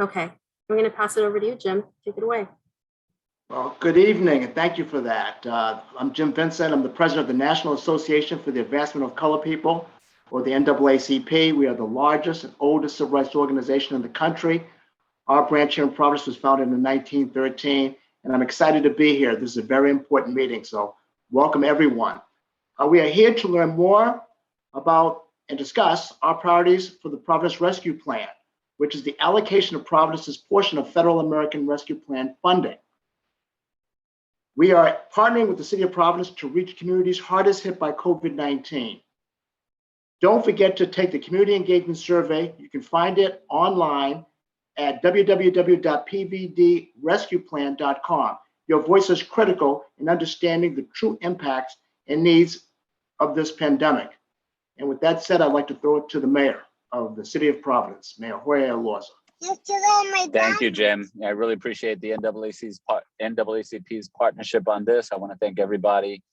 Okay, I'm going to pass it over to you, Jim. Take it away. Well, good evening, and thank you for that. I'm Jim Vincent. I'm the president of the National Association for the Advancement of Colored People, or the NAACP. We are the largest and oldest civil rights organization in the country. Our branch here in Providence was founded in 1913, and I'm excited to be here. This is a very important meeting, so welcome everyone. We are here to learn more about and discuss our priorities for the Providence Rescue Plan, which is the allocation of Providence's portion of Federal American Rescue Plan funding. We are partnering with the City of Providence to reach communities hardest hit by COVID-19. Don't forget to take the community engagement survey. You can find it online at www.pvdrescueplan.com. Your voice is critical in understanding the true impacts and needs of this pandemic. And with that said, I'd like to throw it to the mayor of the City of Providence, Mayor Jorge Lawson. Thank you, Jim. I really appreciate the NAACP's partnership on this. I want to thank everybody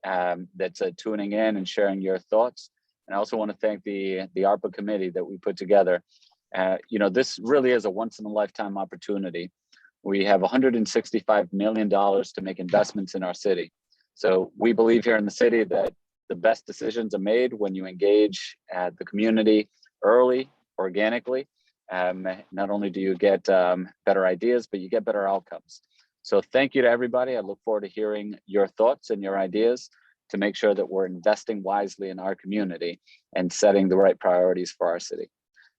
that's tuning in and sharing your thoughts. And I also want to thank the ARPA committee that we put together. This really is a once-in-a-lifetime opportunity. We have $165 million to make investments in our city. So we believe here in the city that the best decisions are made when you engage the community early, organically. Not only do you get better ideas, but you get better outcomes. So thank you to everybody. I look forward to hearing your thoughts and your ideas to make sure that we're investing wisely in our community and setting the right priorities for our city.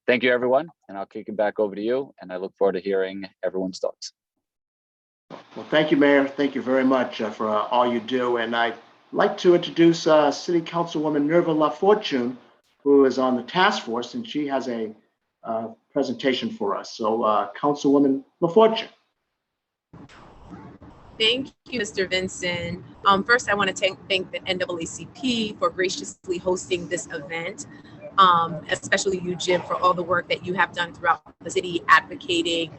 Thank you, everyone, and I'll kick it back over to you, and I look forward to hearing everyone's thoughts. Well, thank you, Mayor. Thank you very much for all you do. And I'd like to introduce City Councilwoman Nerva LaFortune, who is on the task force, and she has a presentation for us. So Councilwoman LaFortune. Thank you, Mr. Vincent. First, I want to thank the NAACP for graciously hosting this event, especially you, Jim, for all the work that you have done throughout the city advocating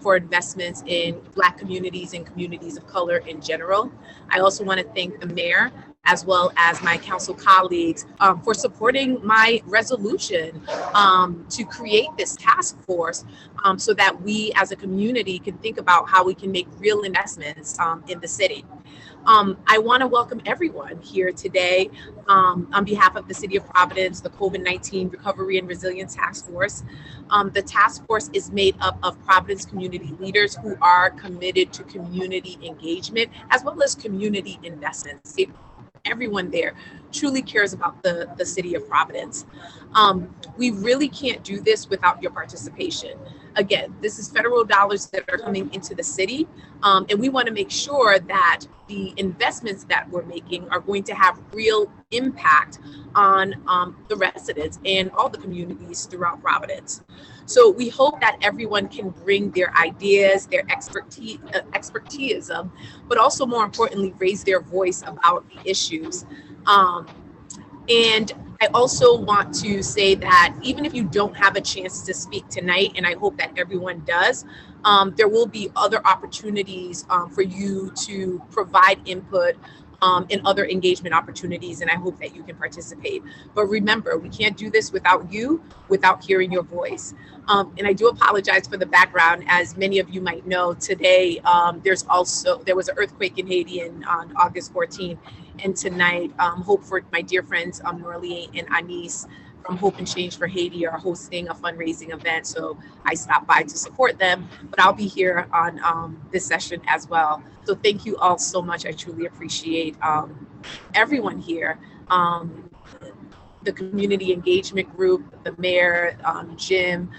for investments in Black communities and communities of color in general. I also want to thank the mayor as well as my council colleagues for supporting my resolution to create this task force so that we as a community can think about how we can make real investments in the city. I want to welcome everyone here today on behalf of the City of Providence, the COVID-19 Recovery and Resilience Task Force. The task force is made up of Providence community leaders who are committed to community engagement as well as community investments. Everyone there truly cares about the City of Providence. We really can't do this without your participation. Again, this is federal dollars that are coming into the city, and we want to make sure that the investments that we're making are going to have real impact on the residents and all the communities throughout Providence. So we hope that everyone can bring their ideas, their expertise, but also more importantly, raise their voice about the issues. And I also want to say that even if you don't have a chance to speak tonight, and I hope that everyone does, there will be other opportunities for you to provide input in other engagement opportunities, and I hope that you can participate. But remember, we can't do this without you, without hearing your voice. And I do apologize for the background. As many of you might know, today there was an earthquake in Haiti on August 14th, and tonight Hope for my dear friends Norlie and Anis from Hope and Change for Haiti are hosting a fundraising event, so I stopped by to support them, but I'll be here on this session as well. So thank you all so much. I truly appreciate everyone here. The community engagement group, the mayor, Jim,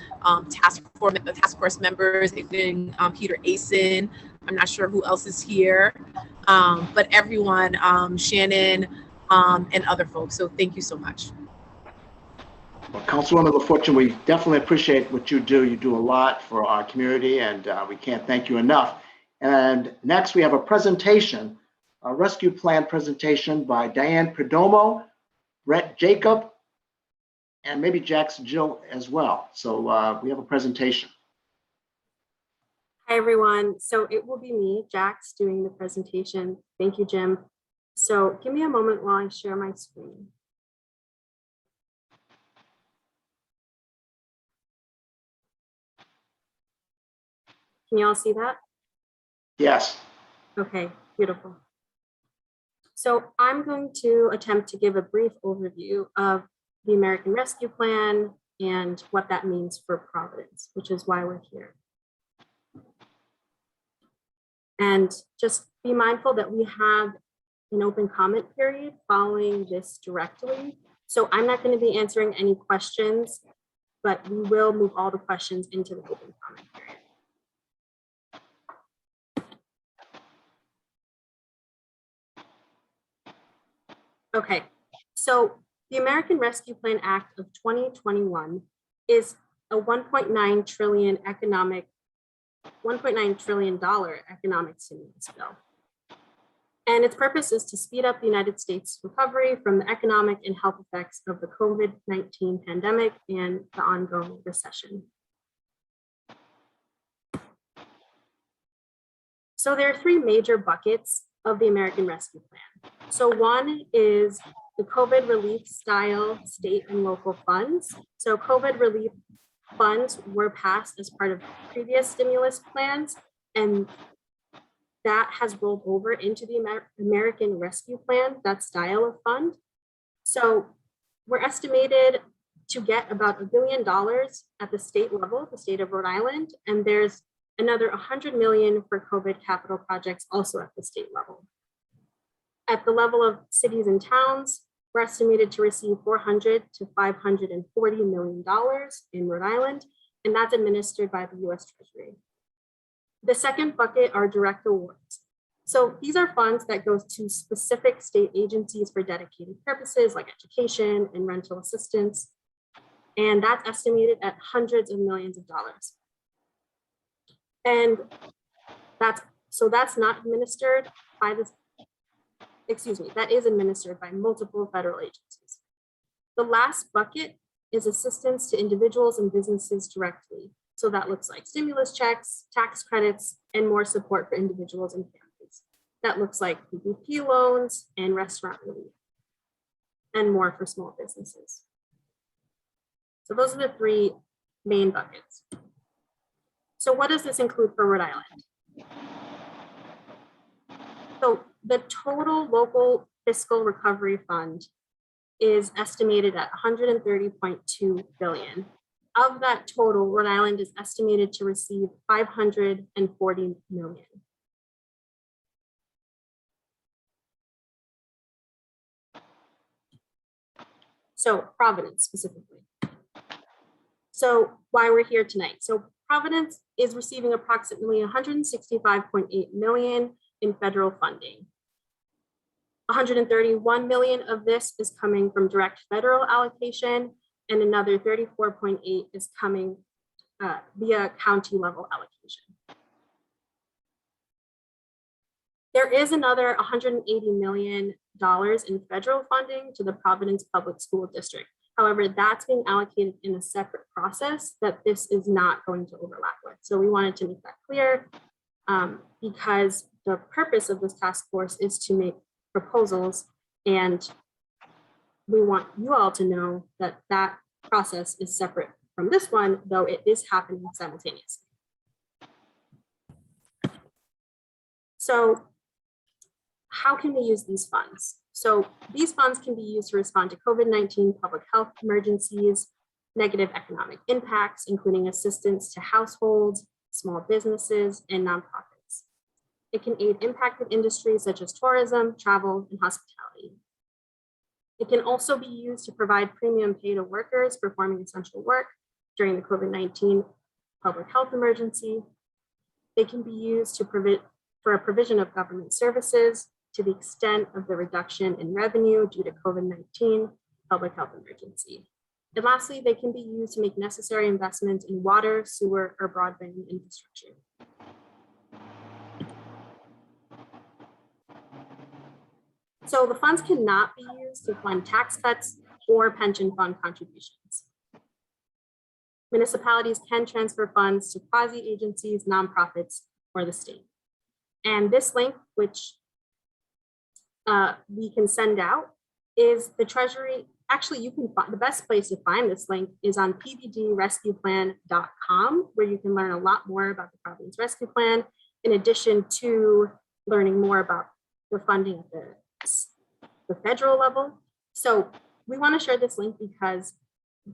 task force members, including Peter Asen. I'm not sure who else is here, but everyone, Shannon, and other folks. So thank you so much. Well, Councilwoman LaFortune, we definitely appreciate what you do. You do a lot for our community, and we can't thank you enough. And next, we have a presentation, a rescue plan presentation by Diane Perdomo, Brett Jacob, and maybe Jackson Jill as well. So we have a presentation. Hi, everyone. So it will be me, Jax, doing the presentation. Thank you, Jim. So give me a moment while I share my screen. Can you all see that? Yes. Okay, beautiful. So I'm going to attempt to give a brief overview of the American Rescue Plan and what that means for Providence, which is why we're here. And just be mindful that we have an open comment period following this directly. So I'm not going to be answering any questions, but we will move all the questions into the open comment period. Okay, so the American Rescue Plan Act of 2021 is a $1.9 trillion economic stimulus bill. And its purpose is to speed up the United States recovery from the economic and health effects of the COVID-19 pandemic and the ongoing recession. So there are three major buckets of the American Rescue Plan. So one is the COVID relief style state and local funds. So COVID relief funds were passed as part of previous stimulus plans, and that has rolled over into the American Rescue Plan, that style of fund. So we're estimated to get about $1 billion at the state level, the state of Rhode Island, and there's another $100 million for COVID capital projects also at the state level. At the level of cities and towns, we're estimated to receive $400 to $540 million in Rhode Island, and that's administered by the US Treasury. The second bucket are direct awards. So these are funds that go to specific state agencies for dedicated purposes like education and rental assistance. And that's estimated at hundreds of millions of dollars. And that's not administered by this, that is administered by multiple federal agencies. The last bucket is assistance to individuals and businesses directly. So that looks like stimulus checks, tax credits, and more support for individuals and families. That looks like PPP loans and restaurant relief, and more for small businesses. So those are the three main buckets. So what does this include for Rhode Island? So the total local fiscal recovery fund is estimated at $130.2 billion. Of that total, Rhode Island is estimated to receive $540 million. So Providence specifically. So why we're here tonight. So Providence is receiving approximately $165.8 million in federal funding. $131 million of this is coming from direct federal allocation, and another 34.8 is coming via county level allocation. There is another $180 million in federal funding to the Providence Public School District. However, that's being allocated in a separate process that this is not going to overlap with. So we wanted to make that clear because the purpose of this task force is to make proposals, and we want you all to know that that process is separate from this one, though it is happening simultaneously. So how can we use these funds? So these funds can be used to respond to COVID-19 public health emergencies, negative economic impacts, including assistance to households, small businesses, and nonprofits. It can aid impacted industries such as tourism, travel, and hospitality. It can also be used to provide premium pay to workers performing essential work during the COVID-19 public health emergency. They can be used for a provision of government services to the extent of the reduction in revenue due to COVID-19 public health emergency. And lastly, they can be used to make necessary investments in water, sewer, or broadband infrastructure. So the funds cannot be used to fund tax cuts or pension fund contributions. Municipalities can transfer funds to quasi-agencies, nonprofits, or the state. And this link, which we can send out, is the Treasury actually, you can find the best place to find this link is on pvdrescueplan.com, where you can learn a lot more about the Providence Rescue Plan, in addition to learning more about the funding at the federal level. So we want to share this link because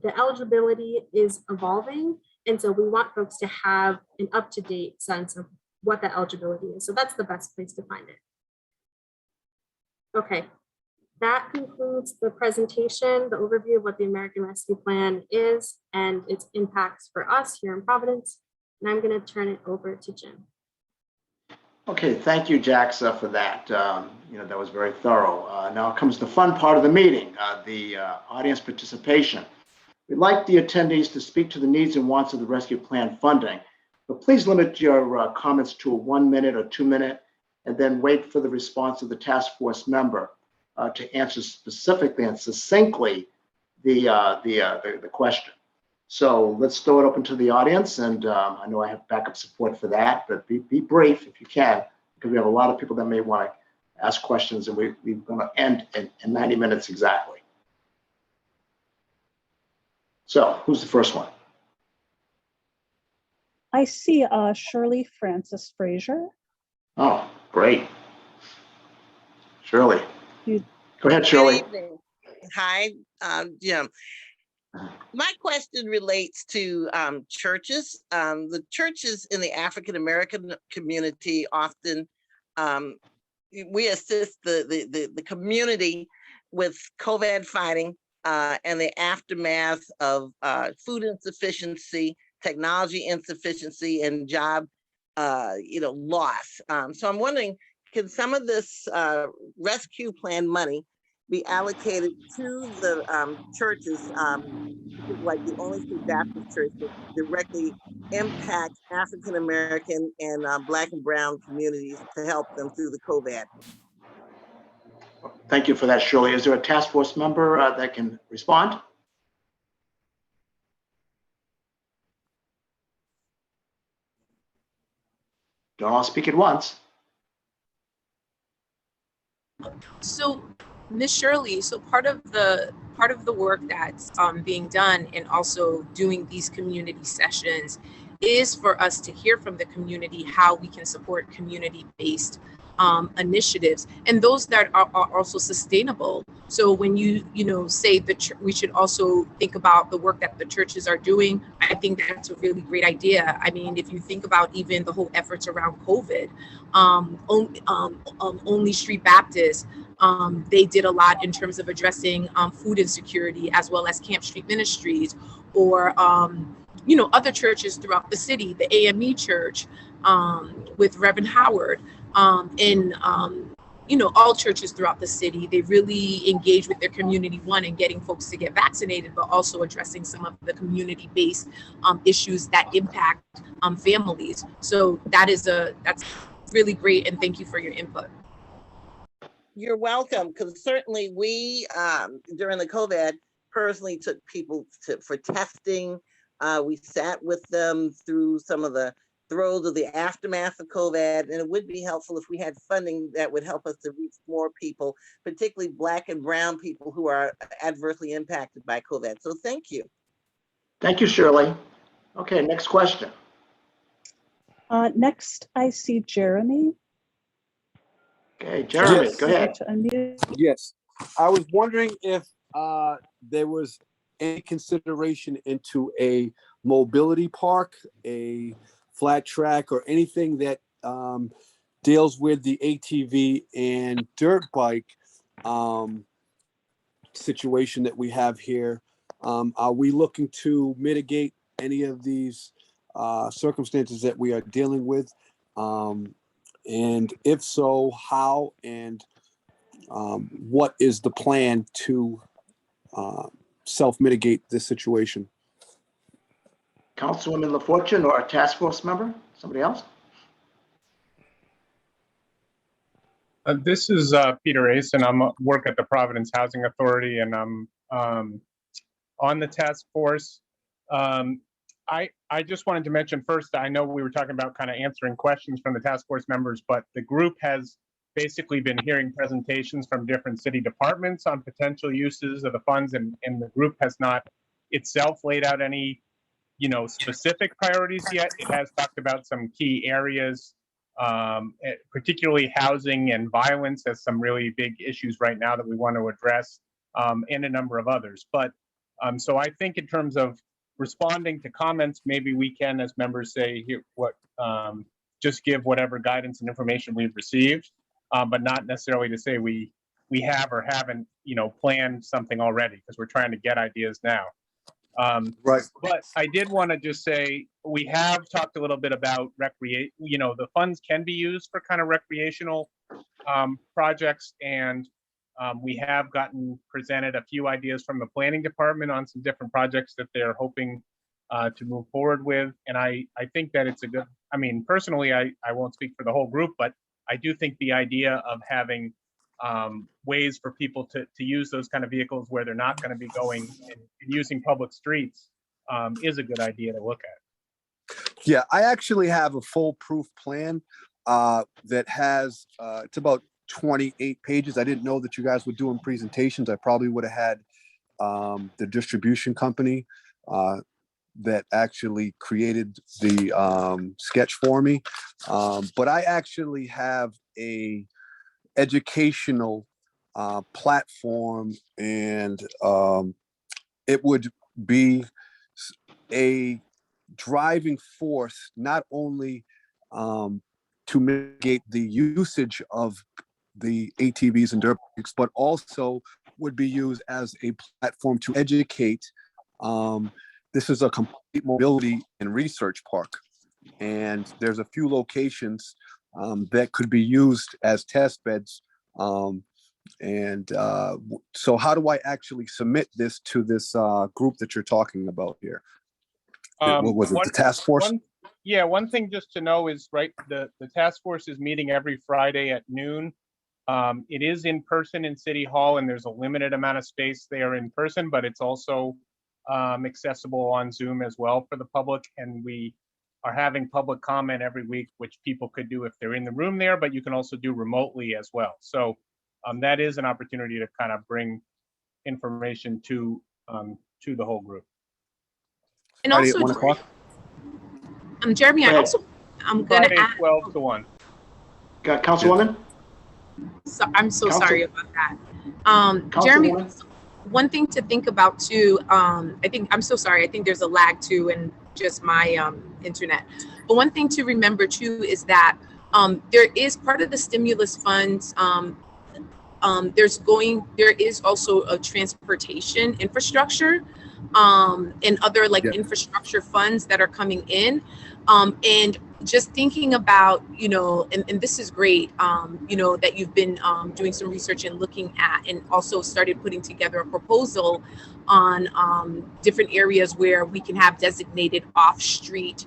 the eligibility is evolving. And so we want folks to have an up-to-date sense of what that eligibility is. So that's the best place to find it. Okay, that concludes the presentation, the overview of what the American Rescue Plan is and its impacts for us here in Providence. And I'm going to turn it over to Jim. Okay, thank you, Jaxa, for that. That was very thorough. Now comes the fun part of the meeting, the audience participation. We'd like the attendees to speak to the needs and wants of the rescue plan funding, but please limit your comments to a 1 minute or 2 minute, and then wait for the response of the task force member to answer specifically and succinctly the question. So let's throw it open to the audience, and I know I have backup support for that, but be brief if you can, because we have a lot of people that may want to ask questions, and we're going to end in 90 minutes exactly. So who's the first one? I see Shirley Francis Frazier. Oh, great. Shirley. Go ahead, Shirley. Good evening. Hi, Jim. My question relates to churches. The churches in the African American community often, we assist the community with COVID fighting and the aftermath of food insufficiency, technology insufficiency, and job loss. So I'm wondering, can some of this rescue plan money be allocated to the churches, like the Only Street Baptist Church, that directly impact African American and Black and Brown communities to help them through the COVID? Thank you for that, Shirley. Is there a task force member that can respond? Don't all speak at once. So, Ms. Shirley, so part of the work that's being done and also doing these community sessions is for us to hear from the community how we can support community-based initiatives, and those that are also sustainable. So when you say we should also think about the work that the churches are doing, I think that's a really great idea. I mean, if you think about even the whole efforts around COVID, Only Street Baptist, they did a lot in terms of addressing food insecurity, as well as Camp Street Ministries, or other churches throughout the city, the AME Church with Reverend Howard. And all churches throughout the city, they really engage with their community, one, in getting folks to get vaccinated, but also addressing some of the community-based issues that impact families. So that's really great, and thank you for your input. You're welcome, because certainly we, during the COVID, personally took people for testing. We sat with them through some of the throes of the aftermath of COVID, and it would be helpful if we had funding that would help us to reach more people, particularly Black and Brown people who are adversely impacted by COVID. So thank you. Thank you, Shirley. Okay, next question. Next, I see Jeremy. Okay, Jeremy, Yes. go ahead. Yes, I was wondering if there was any consideration into a mobility park, a flat track, or anything that deals with the ATV and dirt bike situation that we have here. Are we looking to mitigate any of these circumstances that we are dealing with? And if so, how, and what is the plan to self-mitigate this situation? Councilwoman LaFortune, or a task force member? Somebody else? This is Peter Ace, and I'm work at the Providence Housing Authority, and I'm on the task force. I just wanted to mention first, I know we were talking about kind of answering questions from the task force members, but the group has basically been hearing presentations from different city departments on potential uses of the funds, and the group has not itself laid out any, specific priorities yet. It has talked about some key areas, particularly housing and violence as some really big issues right now that we want to address, and a number of others. But so I think in terms of responding to comments, maybe we can, as members, say here what just give whatever guidance and information we've received, but not necessarily to say we have or haven't, planned something already, because we're trying to get ideas now. Right. But I did want to just say we have talked a little bit about recreate. The funds can be used for kind of recreational projects, and we have gotten presented a few ideas from the planning department on some different projects that they're hoping to move forward with. And I think that it's a good, personally, I won't speak for the whole group, but I do think the idea of having ways for people to use those kind of vehicles where they're not going to be going and using public streets is a good idea to look at. Yeah, I actually have a foolproof plan that has, it's about 28 pages. I didn't know that you guys were doing presentations. I probably would have had the distribution company that actually created the sketch for me. But I actually have a educational platform, and it would be a driving force, not only to mitigate the usage of the ATVs and dirt bikes, but also would be used as a platform to educate. This is a complete mobility and research park, and there's a few locations that could be used as test beds. So how do I actually submit this to this group that you're talking about here? What was it, the task force? One thing just to know is, right, the task force is meeting every Friday at noon. It is in person in City Hall, and there's a limited amount of space there in person, but it's also accessible on Zoom as well for the public. And we are having public comment every week, which people could do if they're in the room there, but you can also do remotely as well. So that is an opportunity to kind of bring information to the whole group. And Friday also, at 1 o'clock? Jeremy, I'm going to add 12 to 1. Councilwoman? So, I'm so sorry about that. Jeremy, one thing to think about too, I think there's a lag too in just my internet. But one thing to remember too is that there is part of the stimulus funds, there is also a transportation infrastructure and other infrastructure funds that are coming in. And just thinking about, and this is great, that you've been doing some research and looking at, and also started putting together a proposal on different areas where we can have designated off-street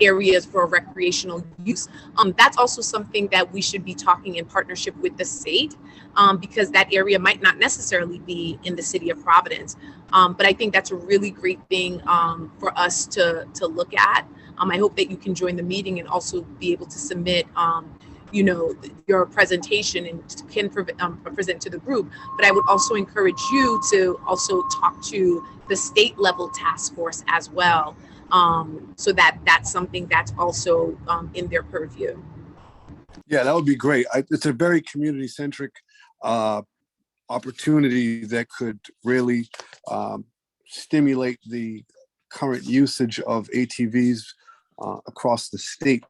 areas for recreational use. That's also something that we should be talking in partnership with the state, because that area might not necessarily be in the city of Providence. But I think that's a really great thing for us to look at. I hope that you can join the meeting and also be able to submit your presentation and can present to the group. But I would also encourage you to also talk to the state level task force as well, so that's something that's also in their purview. Yeah, that would be great. It's a very community centric opportunity that could really stimulate the current usage of ATVs across the state.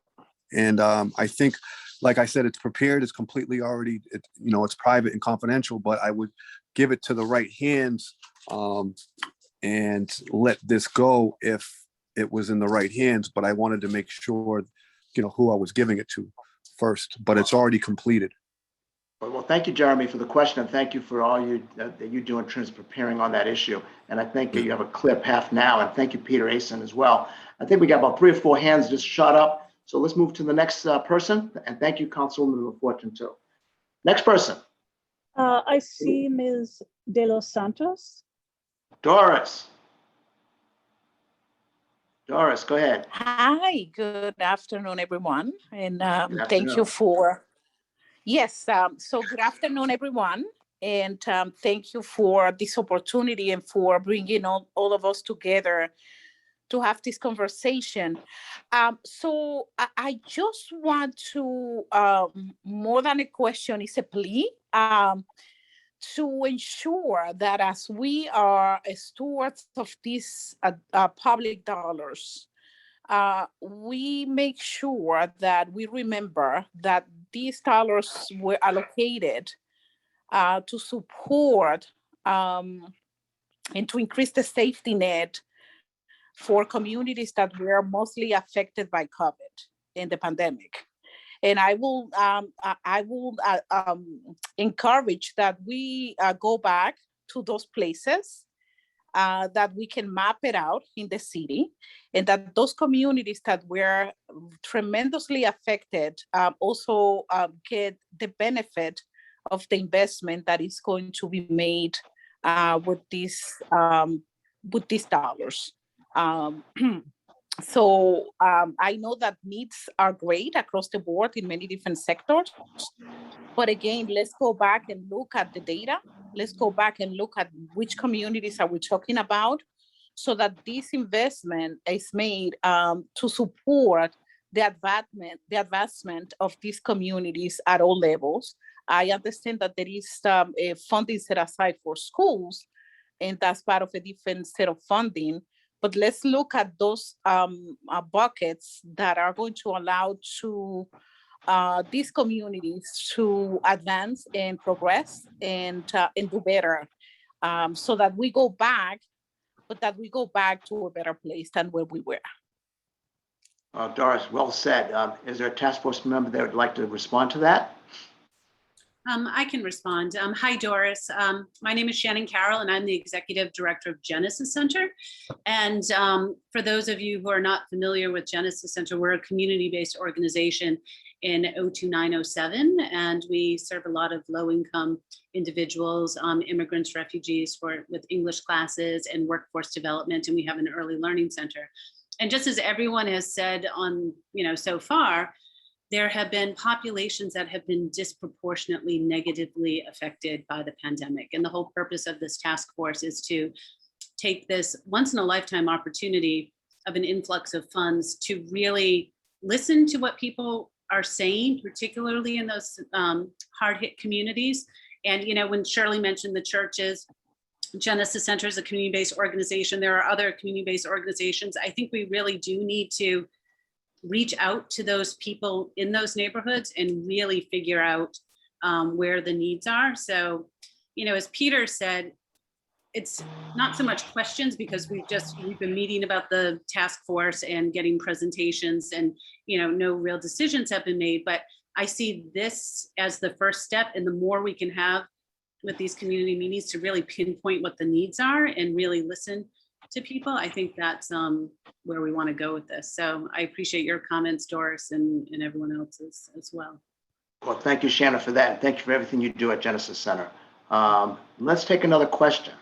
And I think, like I said, it's prepared, it's completely already, it's private and confidential, but I would give it to the right hands and let this go if it was in the right hands. But I wanted to make sure, who I was giving it to first, but it's already completed. Well, thank you, Jeremy, for the question, and thank you for all that you do in terms of preparing on that issue. And I think you have a clear path now. And thank you, Peter Asen, as well. I think we got about 3 or 4 hands just shot up. So let's move to the next person. And thank you, Councilwoman LaFortune, too. Next person. I see Ms. De Los Santos. Doris. Doris, go ahead. Hi, good afternoon, everyone. And Good thank you afternoon. for Yes, so good afternoon, everyone. And thank you for this opportunity and for bringing all of us together to have this conversation. So I just want to, more than a question, is a plea to ensure that as we are stewards of these public dollars, we make sure that we remember that these dollars were allocated to support and to increase the safety net for communities that were mostly affected by COVID in the pandemic. And I will encourage that we go back to those places, that we can map it out in the city, and that those communities that were tremendously affected also get the benefit of the investment that is going to be made with these dollars. So I know that needs are great across the board in many different sectors. But again, let's go back and look at the data. Let's go back and look at which communities are we talking about, so that this investment is made to support the advancement of these communities at all levels. I understand that there is a funding set aside for schools, and that's part of a different set of funding. But let's look at those buckets that are going to allow to these communities to advance and progress and do better, so that we go back, but that we go back to a better place than where we were. Doris, well said. Is there a task force member that would like to respond to that? I can respond. Hi, Doris. My name is Shannon Carroll, and I'm the Executive Director of Genesis Center. And for those of you who are not familiar with Genesis Center, we're a community-based organization in 02907, and we serve a lot of low-income individuals, immigrants, refugees with English classes and workforce development, and we have an early learning center. And just as everyone has said so far, there have been populations that have been disproportionately negatively affected by the pandemic. And the whole purpose of this task force is to take this once in a lifetime opportunity of an influx of funds to really listen to what people are saying, particularly in those hard hit communities. And, when Shirley mentioned the churches, Genesis Center is a community-based organization. There are other community-based organizations. I think we really do need to reach out to those people in those neighborhoods and really figure out where the needs are. So, as Peter said, it's not so much questions, because we've been meeting about the task force and getting presentations, and no real decisions have been made. But I see this as the first step, and the more we can have with these community meetings to really pinpoint what the needs are and really listen to people, I think that's where we want to go with this. So I appreciate your comments, Doris, and everyone else's as well. Well, thank you, Shannon, for that. Thank you for everything you do at Genesis Center. Let's take another question.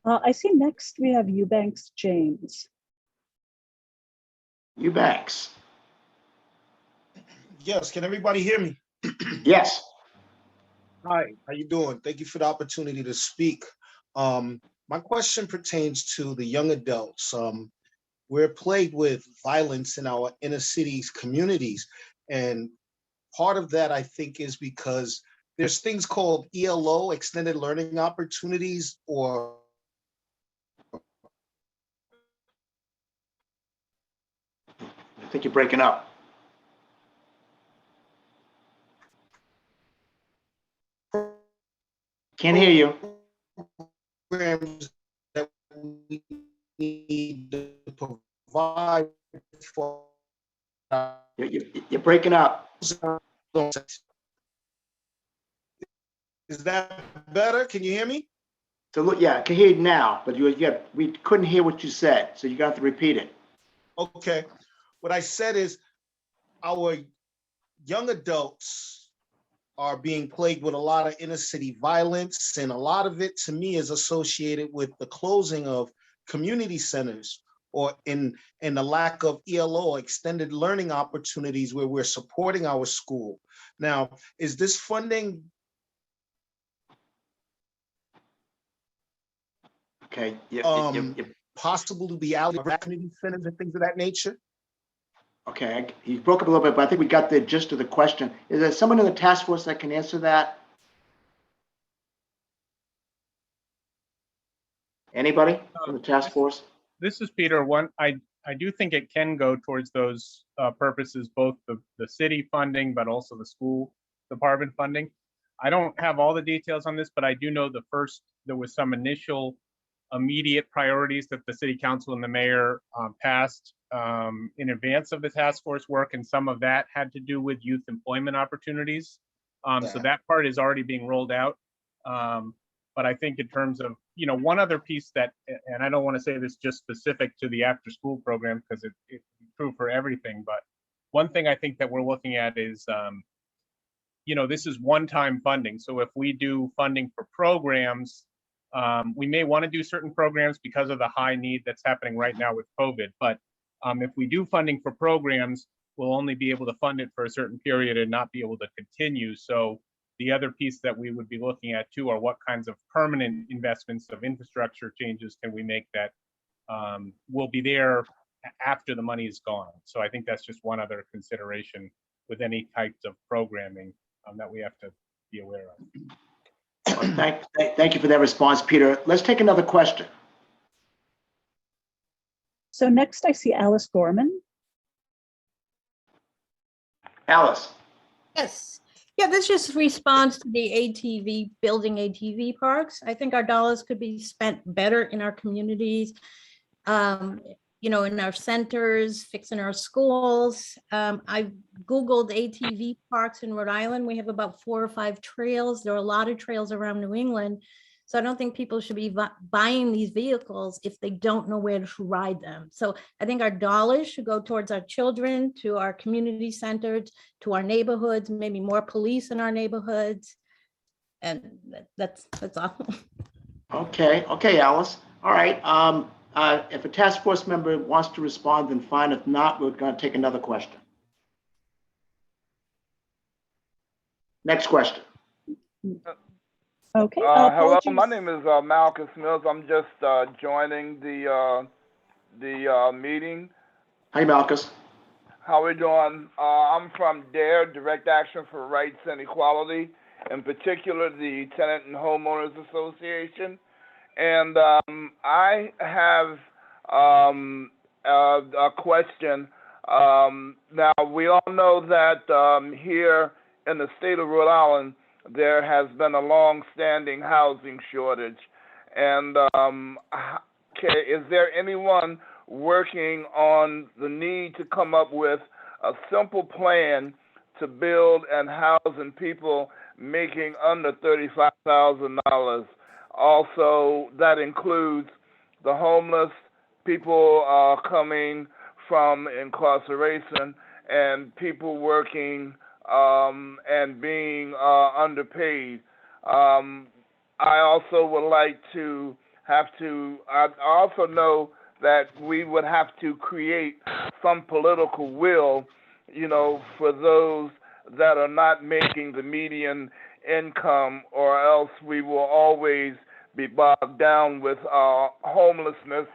I see next we have Eubanks James. Eubanks. Yes, can everybody hear me? Yes. Hi, how you doing? Thank you for the opportunity to speak. My question pertains to the young adults. We're plagued with violence in our inner cities communities. And part of that, I think, is because there's things called ELO, extended learning opportunities, or I think you're breaking up. Can't hear you. Programs that we need to provide for. You're breaking up. Is that better? Can you hear me? So look, yeah, I can hear you now, but we couldn't hear what you said, so you got to repeat it. Okay. What I said is our young adults are being plagued with a lot of inner city violence, and a lot of it to me is associated with the closing of community centers or in the lack of ELO, extended learning opportunities where we're supporting our school. Now, is this funding? Okay. Possible to be allocated to community centers and things of that nature? Okay, he broke up a little bit, but I think we got the gist of the question. Is there someone in the task force that can answer that? Anybody from the task force? This is Peter. I do think it can go towards those purposes, both the city funding, but also the school department funding. I don't have all the details on this, but I do know there was some initial immediate priorities that the city council and the mayor passed in advance of the task force work, and some of that had to do with youth employment opportunities. So that part is already being rolled out. But I think in terms of, one other piece that, and I don't want to say this just specific to the after school program because it's true for everything, but one thing I think that we're looking at is, this is one-time funding. So if we do funding for programs, we may want to do certain programs because of the high need that's happening right now with COVID. But if we do funding for programs, we'll only be able to fund it for a certain period and not be able to continue. So the other piece that we would be looking at too are what kinds of permanent investments of infrastructure changes can we make that will be there after the money is gone. So I think that's just one other consideration with any types of programming that we have to be aware of. Well, thank you for that response, Peter. Let's take another question. So next I see Alice Gorman. Alice. Yes. Yeah, this just responds to the ATV, building ATV parks. I think our dollars could be spent better in our communities, in our centers, fixing our schools. I Googled ATV parks in Rhode Island. We have about 4 or 5 trails. There are a lot of trails around New England. So I don't think people should be buying these vehicles if they don't know where to ride them. So I think our dollars should go towards our children, to our community centers, to our neighborhoods, maybe more police in our neighborhoods. And that's all. Okay, Alice. All right. If a task force member wants to respond, then fine. If not, we're going to take another question. Next question. Okay. Hello, my name is Malcolm Mills. I'm just joining the meeting. Hi, Malchus. How are we doing? I'm from DARE, Direct Action for Rights and Equality, in particular the Tenant and Homeowners Association. And I have a question. Now, we all know that here in the state of Rhode Island, there has been a long-standing housing shortage. And is there anyone working on the need to come up with a simple plan to build and house people making under $35,000? Also, that includes the homeless, people coming from incarceration, and people working and being underpaid. I also would like to I also know that we would have to create some political will, for those that are not making the median income, or else we will always be bogged down with homelessness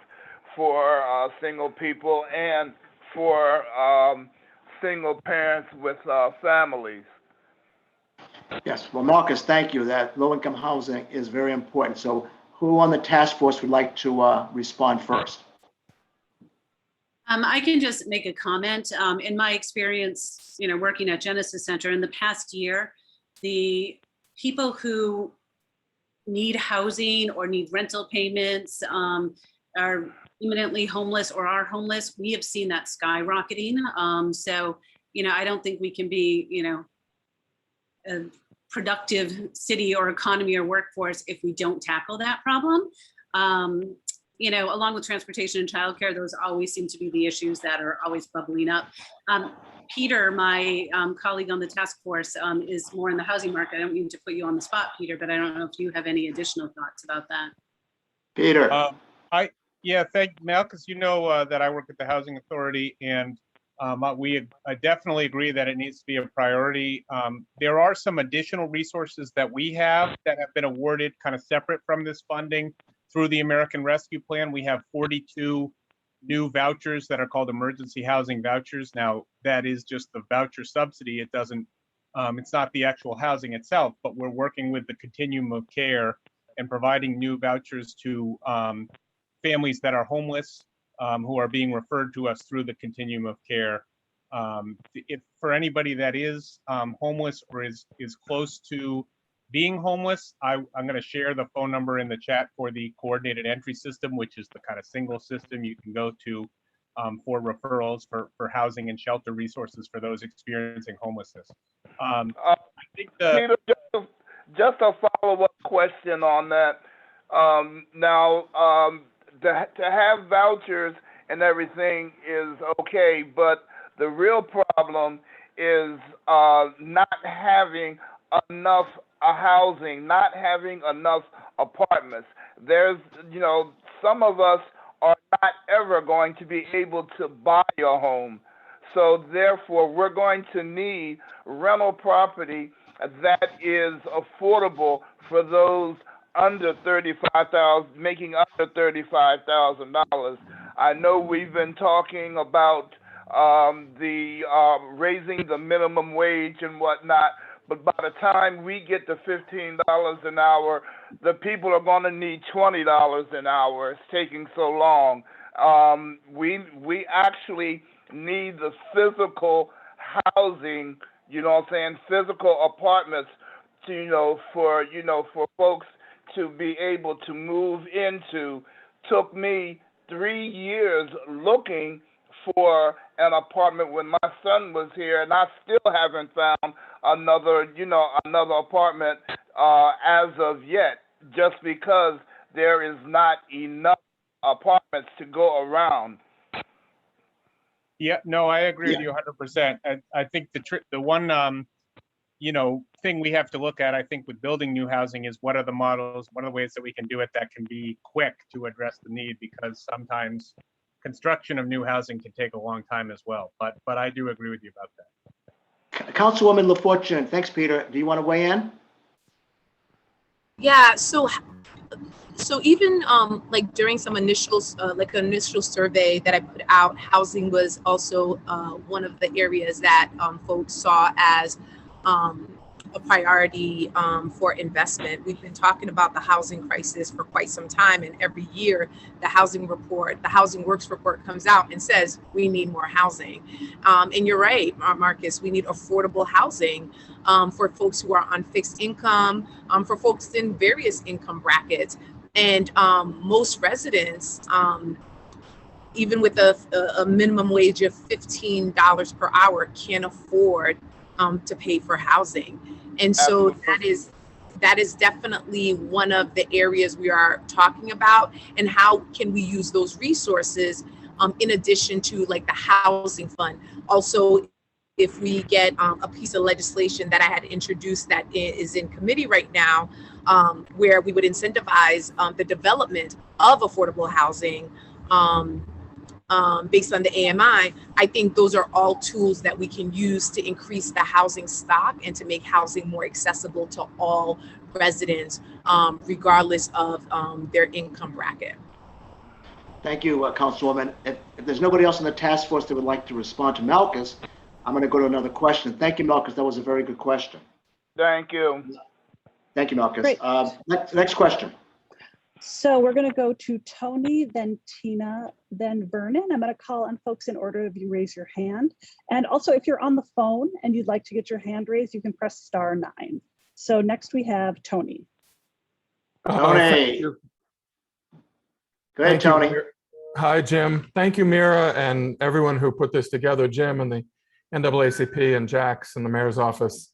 for single people and for single parents with families. Yes, well, Marcus, thank you. That low-income housing is very important. So who on the task force would like to respond first? I can just make a comment. In my experience, working at Genesis Center in the past year, the people who need housing or need rental payments are imminently homeless or are homeless. We have seen that skyrocketing. So, I don't think we can be, a productive city or economy or workforce if we don't tackle that problem. Along with transportation and childcare, those always seem to be the issues that are always bubbling up. Peter, my colleague on the task force, is more in the housing market. I don't mean to put you on the spot, Peter, but I don't know if you have any additional thoughts about that. Peter. Yeah, thank Malcolm. You know that I work at the Housing Authority, and we definitely agree that it needs to be a priority. There are some additional resources that we have that have been awarded kind of separate from this funding through the American Rescue Plan. We have 42 new vouchers that are called emergency housing vouchers. Now, that is just the voucher subsidy. It doesn't, it's not the actual housing itself, but we're working with the continuum of care and providing new vouchers to families that are homeless, who are being referred to us through the continuum of care. If for anybody that is homeless or is close to being homeless, I'm going to share the phone number in the chat for the coordinated entry system, which is the kind of single system you can go to for referrals for housing and shelter resources for those experiencing homelessness. I think Peter, just a follow-up question on that. To have vouchers and everything is okay, but the real problem is not having enough housing, not having enough apartments. There's, some of us are not ever going to be able to buy a home. So therefore, we're going to need rental property that is affordable for those under $35,000, making under $35,000. I know we've been talking about raising the minimum wage and whatnot, but by the time we get to $15 an hour, the people are going to need $20 an hour. It's taking so long. We actually need the physical housing, physical apartments to, for folks to be able to move into. Took me 3 years looking for an apartment when my son was here, and I still haven't found another apartment as of yet, just because there is not enough apartments to go around. Yeah, no, I agree with you 100%. I think the one thing we have to look at, I think, with building new housing is what are the models, what are the ways that we can do it that can be quick to address the need, because sometimes construction of new housing can take a long time as well. But I do agree with you about that. Councilwoman LaFortune, thanks, Peter. Do you want to weigh in? Yeah, so even like during some initial survey that I put out, housing was also one of the areas that folks saw as a priority for investment. We've been talking about the housing crisis for quite some time, and every year the housing works report comes out and says we need more housing. And you're right, Marcus, we need affordable housing for folks who are on fixed income, for folks in various income brackets. And most residents, even with a minimum wage of $15 per hour, can't afford to pay for housing. And so that is definitely one of the areas we are talking about, and how can we use those resources in addition to like the housing fund. Also, if we get a piece of legislation that I had introduced that is in committee right now, where we would incentivize the development of affordable housing based on the AMI, I think those are all tools that we can use to increase the housing stock and to make housing more accessible to all residents, regardless of their income bracket. Thank you, Councilwoman. If there's nobody else in the task force that would like to respond to Malcus, I'm going to go to another question. Thank you, Malcus. That was a very good question. Thank you. Thank you, Malcus. Great. Next question. So we're going to go to Tony, then Tina, then Vernon. I'm going to call on folks in order of you raise your hand. And also, if you're on the phone and you'd like to get your hand raised, you can press *9. So next we have Tony. Tony. Go ahead, Tony. Hi, Jim. Thank you, Mira, and everyone who put this together, Jim and the NAACP and Jax and the mayor's office.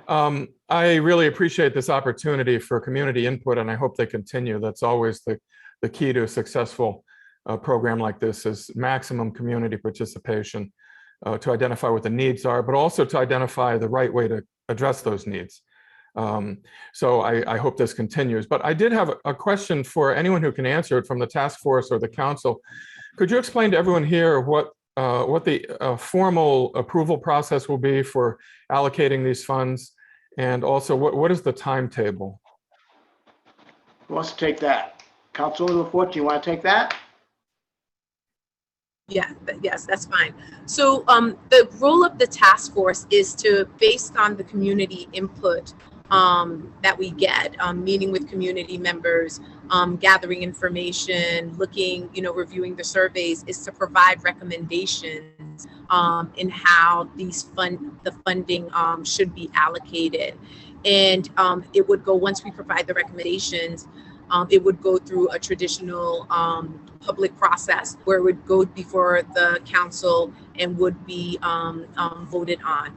I really appreciate this opportunity for community input, and I hope they continue. That's always the key to a successful program like this, is maximum community participation to identify what the needs are, but also to identify the right way to address those needs. So I hope this continues. But I did have a question for anyone who can answer it from the task force or the council. Could you explain to everyone here what the formal approval process will be for allocating these funds? And also, what is the timetable? Who wants to take that? Councilwoman LaForte, you want to take that? Yeah, yes, that's fine. So the role of the task force is to, based on the community input that we get, meeting with community members, gathering information, looking, reviewing the surveys, is to provide recommendations in how the funding should be allocated. And it would go, once we provide the recommendations, it would go through a traditional public process where it would go before the council and would be voted on.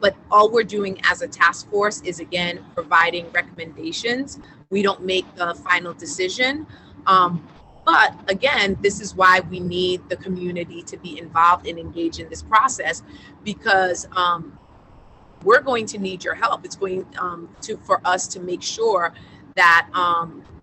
But all we're doing as a task force is, again, providing recommendations. We don't make the final decision. But again, this is why we need the community to be involved and engaged in this process, because we're going to need your help. It's going for us to make sure that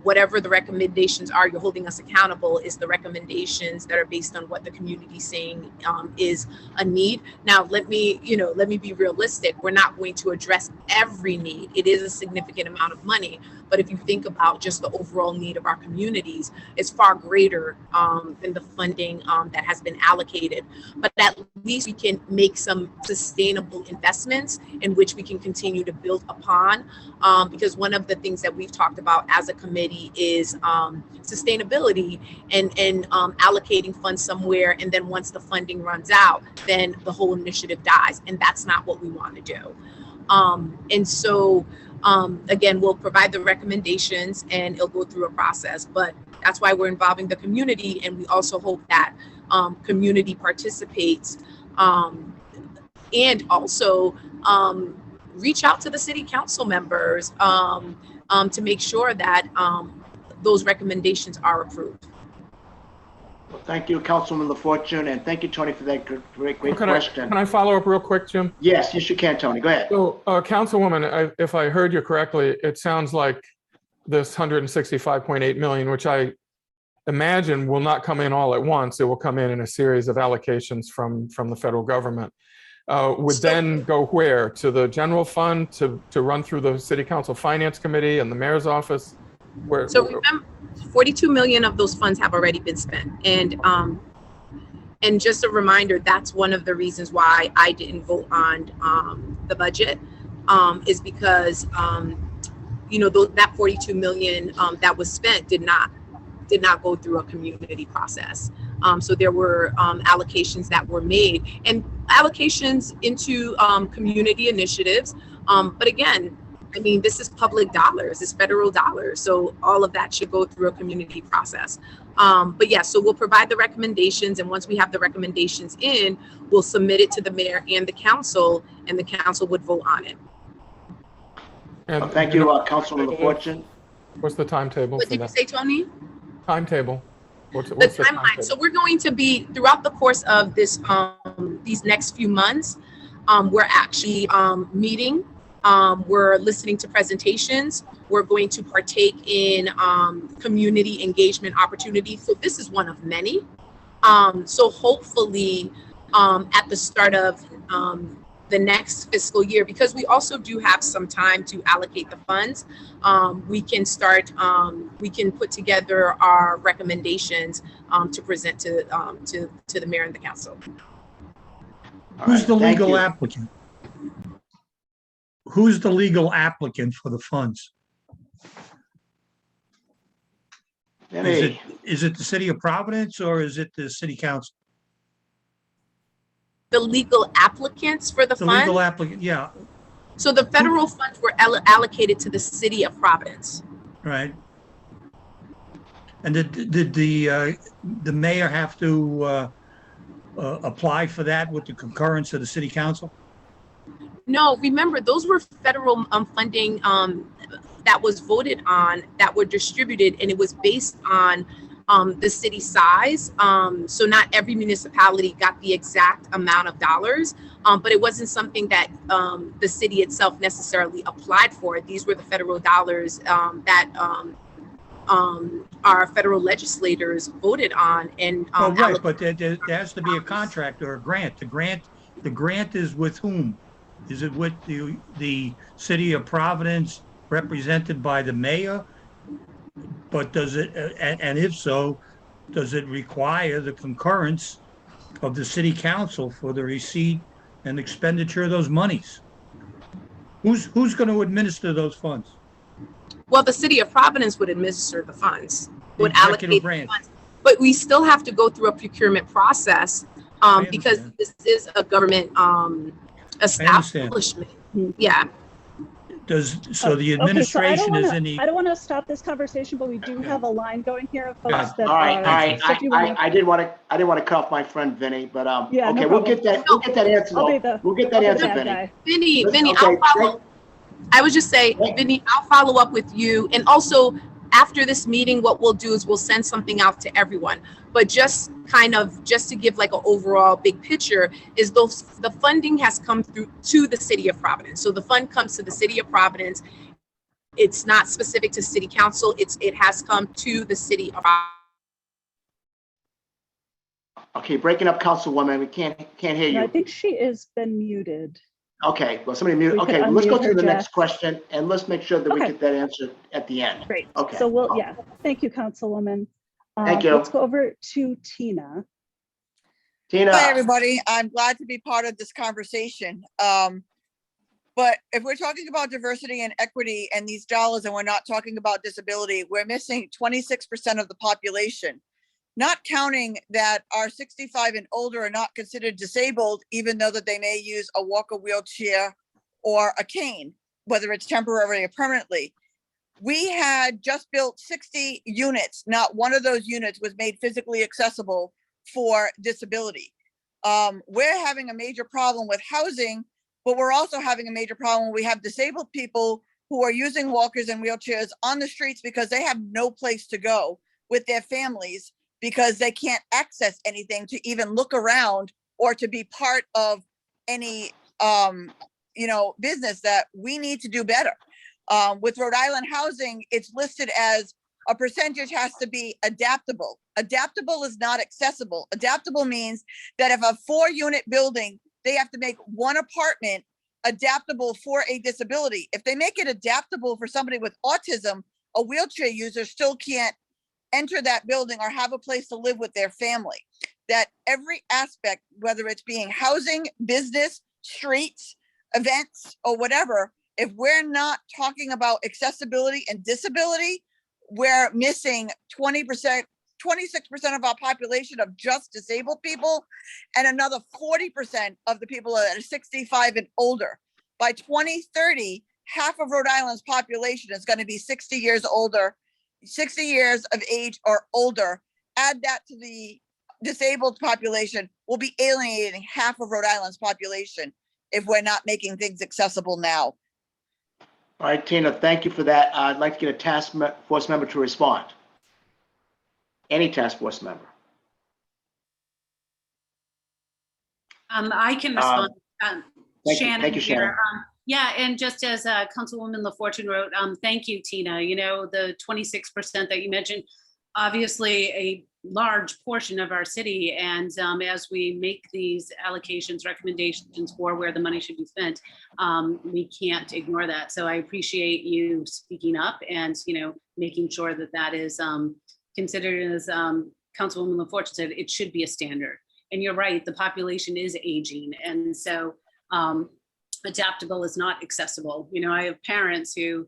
whatever the recommendations are, you're holding us accountable, is the recommendations that are based on what the community is saying is a need. Now, let me be realistic. We're not going to address every need. It is a significant amount of money, but if you think about just the overall need of our communities, it's far greater than the funding that has been allocated. But at least we can make some sustainable investments in which we can continue to build upon, because one of the things that we've talked about as a committee is sustainability and allocating funds somewhere, and then once the funding runs out, then the whole initiative dies, and that's not what we want to do. And so again, we'll provide the recommendations and it'll go through a process, but that's why we're involving the community, and we also hope that community participates, and also reach out to the city council members to make sure that those recommendations are approved. Well, thank you, Councilwoman LaFortune, and thank you, Tony, for that great question. Can I follow up real quick, Jim? Yes, you can, Tony. Go ahead. So, Councilwoman, if I heard you correctly, it sounds like this 165.8 million, which I imagine will not come in all at once. It will come in a series of allocations from the federal government. Would then go where? To the general fund to run through the city council finance committee and the mayor's office? So remember, 42 million of those funds have already been spent. And just a reminder, that's one of the reasons why I didn't vote on the budget, is because that 42 million that was spent did not go through a community process. So there were allocations that were made, and allocations into community initiatives. But again, I mean, this is public dollars, it's federal dollars. So all of that should go through a community process. But yeah, so we'll provide the recommendations, and once we have the recommendations in, we'll submit it to the mayor and the council would vote on it. And thank you, Councilwoman LaFortune. What's the timetable? What did you say, Tony? Timetable. What's the timeline? So we're going to be, throughout the course of this these next few months, we're actually meeting. We're listening to presentations. We're going to partake in community engagement opportunities. So this is one of many. So hopefully at the start of the next fiscal year, because we also do have some time to allocate the funds, we can start, we can put together our recommendations to present to the mayor and the council. Who's the legal applicant? Who's the legal applicant for the funds? Is it the city of Providence or is it the city council? The legal applicants for the fund? Legal applicant, yeah. So the federal funds were allocated to the city of Providence. Right. And did the mayor have to apply for that with the concurrence of the city council? No, remember, those were federal funding that was voted on, that were distributed, and it was based on the city size. So not every municipality got the exact amount of dollars, but it wasn't something that the city itself necessarily applied for. These were the federal dollars that our federal legislators voted on. And Well, right, but there has to be a contract or a grant. The grant is with whom? Is it with the city of Providence represented by the mayor? But does it, and if so, does it require the concurrence of the city council for the receipt and expenditure of those monies? Who's going to administer those funds? Well, the city of Providence would administer the funds, The would executive allocate the branch. funds, but we still have to go through a procurement process because understand. this is a government establishment. Yeah. So the administration is in the. I don't want to stop this conversation, but we do have a line going here of folks Yeah. that All right, are. so if you wanna- I didn't want to cut off my friend Vinny, but Yeah, no okay, we'll problem. get that answer. I'll be the- We'll get that I'll be the answer, bad Vinny. guy. Vinny, Okay, I'll follow. I would just say, Vinny, I'll follow up with you. And also after this meeting, what we'll do is we'll send something out to everyone. But just to give like an overall big picture is the funding has come through to the city of Providence. So the fund comes to the city of Providence. It's not specific to city council. It has come to the city of Providence. Okay, breaking up, Councilwoman, we can't hear you. I think she has been muted. Okay, well, somebody mute. We could Okay, let's go unmute to her, the next Jack. question, and let's make sure that we Okay. get that answer at the end. Great. Okay. So thank you, Councilwoman. Thank you. Let's go over to Tina. Tina. Hi, everybody. I'm glad to be part of this conversation. But if we're talking about diversity and equity and these dollars, and we're not talking about disability, we're missing 26% of the population. Not counting that our 65 and older are not considered disabled, even though that they may use a walker, wheelchair, or a cane, whether it's temporarily or permanently. We had just built 60 units. Not one of those units was made physically accessible for disability. We're having a major problem with housing, but we're also having a major problem when we have disabled people who are using walkers and wheelchairs on the streets because they have no place to go with their families, because they can't access anything to even look around or to be part of any business that we need to do better. With Rhode Island housing, it's listed as a percentage has to be adaptable. Adaptable is not accessible. Adaptable means that if a 4-unit building, they have to make one apartment adaptable for a disability. If they make it adaptable for somebody with autism, a wheelchair user still can't enter that building or have a place to live with their family. That every aspect, whether it's being housing, business, streets, events, or whatever, if we're not talking about accessibility and disability, we're missing 20%, 26% of our population of just disabled people, and another 40% of the people that are 65 and older. By 2030, half of Rhode Island's population is going to be 60 years older, 60 years of age or older. Add that to the disabled population, we'll be alienating half of Rhode Island's population if we're not making things accessible now. All right, Tina, thank you for that. I'd like to get a task force member to respond. Any task force member. I can respond. Shannon. Thank you, Shannon. Here. Yeah, and just as Councilwoman LaFortune wrote, thank you, Tina. You know, the 26% that you mentioned, obviously a large portion of our city. And as we make these allocations, recommendations for where the money should be spent, we can't ignore that. So I appreciate you speaking up and, making sure that that is considered, as Councilwoman LaFortune said, it should be a standard. And you're right, the population is aging. And so adaptable is not accessible. I have parents who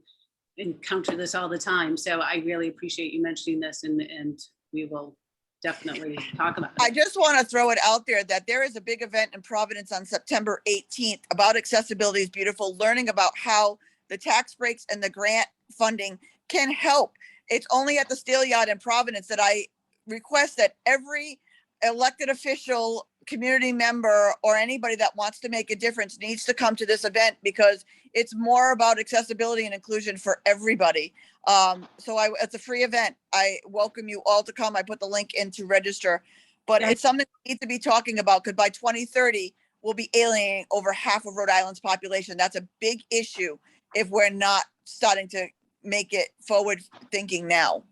encounter this all the time. So I really appreciate you mentioning this, and we will definitely talk about it. I just want to throw it out there that there is a big event in Providence on September 18th about Accessibility is Beautiful, learning about how the tax breaks and the grant funding can help. It's only at the Steel Yard in Providence that I request that every elected official, community member or anybody that wants to make a difference needs to come to this event because it's more about accessibility and inclusion for everybody. It's a free event. I welcome you all to come. I put the link in to register, but it's something we need to be talking about because by 2030, we'll be alienating over half of Rhode Island's population. That's a big issue if we're not starting to make it forward thinking now.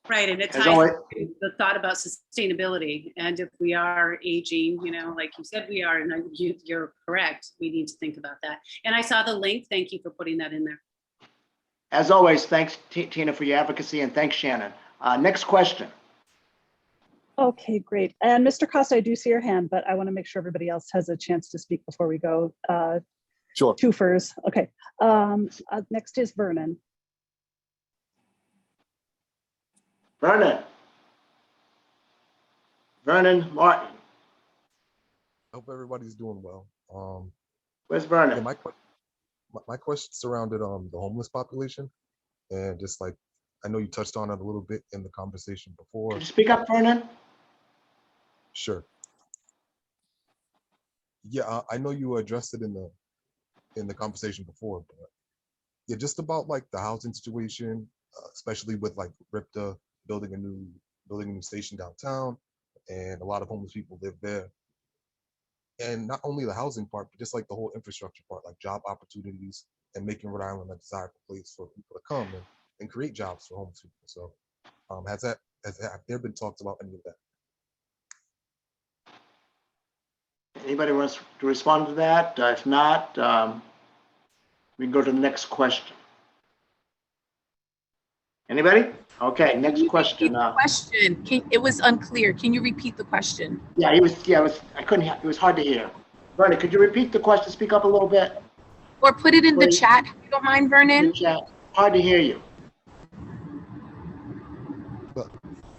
Right, and it As ties always- into the thought about sustainability. And if we are aging, like you said, we are, and you're correct, we need to think about that. And I saw the link. Thank you for putting that in there. As always, thanks, Tina, for your advocacy, and thanks, Shannon. Next question. Okay, great. And Mr. Costa, I do see your hand, but I want to make sure everybody else has a chance to speak before we go. Sure. Twofers. Okay. Next is Vernon. Vernon Martin. Hope everybody's doing well. Where's Vernon? Yeah, my question surrounded the homeless population, and just like I know you touched on it a little bit in the conversation before. Can you speak up, Vernon? Sure. Yeah, I know you addressed it in the conversation before, but yeah, just about like the housing situation, especially with like RIPTA building a new station downtown, and a lot of homeless people live there. And not only the housing part, but just like the whole infrastructure part, like job opportunities and making Rhode Island a desirable place for people to come and create jobs for homeless people. So have there been talks about any of that? Anybody wants to respond to that? If not, we can go to the next question. Anybody? Okay, next question. It was unclear. Can you repeat the question? Yeah, I couldn't hear. It was hard to hear. Vernon, could you repeat the question? Speak up a little bit. Or put it in the Please. chat, if you don't mind, Vernon. Hard to hear you. But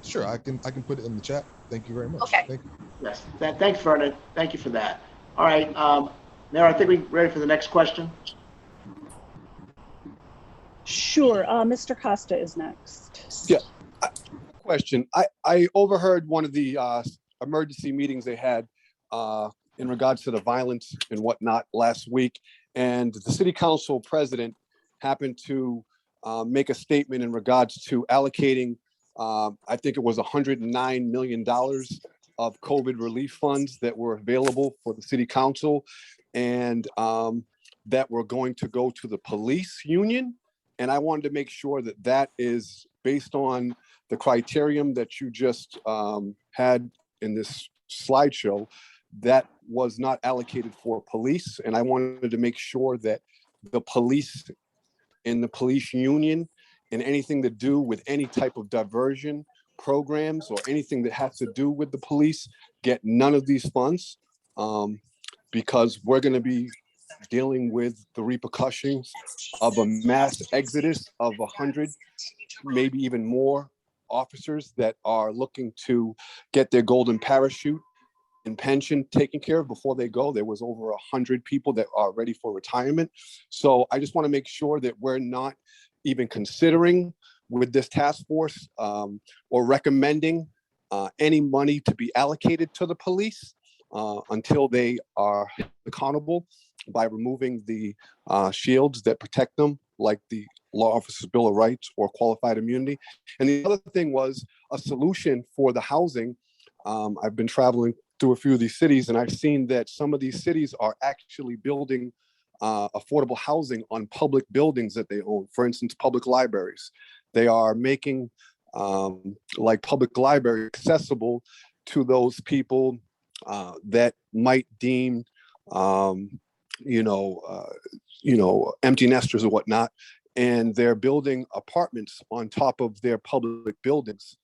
sure, I can put it in the chat. Thank you very much. Okay. Thank you. Yes, thanks, Vernon. Thank you for that. All right, Mayor, I think we're ready for the next question. Sure. Mr. Costa is next. Yeah. Question. I overheard one of the emergency meetings they had in regards to the violence and whatnot last week, and the city council president happened to make a statement in regards to allocating, I think it was $109 million of COVID relief funds that were available for the city council, and that were going to go to the police union. And I wanted to make sure that that is based on the criterion that you just had in this slideshow, that was not allocated for police. And I wanted to make sure that the police and the police union and anything to do with any type of diversion programs or anything that has to do with the police get none of these funds, because we're going to be dealing with the repercussions of a mass exodus of 100, maybe even more officers that are looking to get their golden parachute and pension taken care of before they go. There was over 100 people that are ready for retirement. So I just want to make sure that we're not even considering with this task force or recommending any money to be allocated to the police until they are accountable by removing the shields that protect them, like the Law Officers Bill of Rights or qualified immunity. And the other thing was a solution for the housing. I've been traveling through a few of these cities, and I've seen that some of these cities are actually building affordable housing on public buildings that they own. For instance, public libraries. They are making like public library accessible to those people that might deem empty nesters or whatnot, and they're building apartments on top of their public buildings.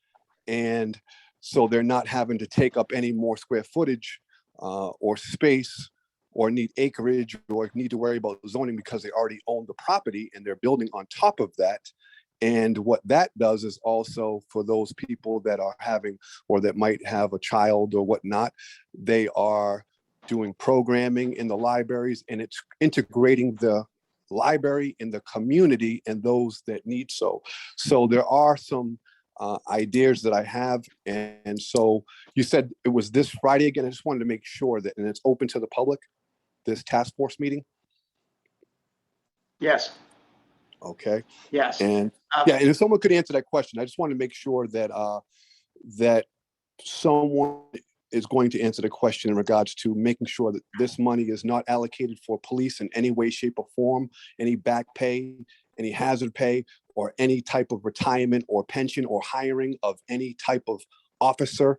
And so they're not having to take up any more square footage or space or need acreage or need to worry about zoning because they already own the property and they're building on top of that. And what that does is also for those people that are having or that might have a child or whatnot, they are doing programming in the libraries, and it's integrating the library in the community and those that need so. So there are some ideas that I have. And so you said it was this Friday again. I just wanted to make sure that, and it's open to the public, this task force meeting. Yes, Okay. yes. And yeah, and if someone could answer that question, I just want to make sure that that someone is going to answer the question in regards to making sure that this money is not allocated for police in any way, shape, or form, any back pay, any hazard pay, or any type of retirement or pension or hiring of any type of officer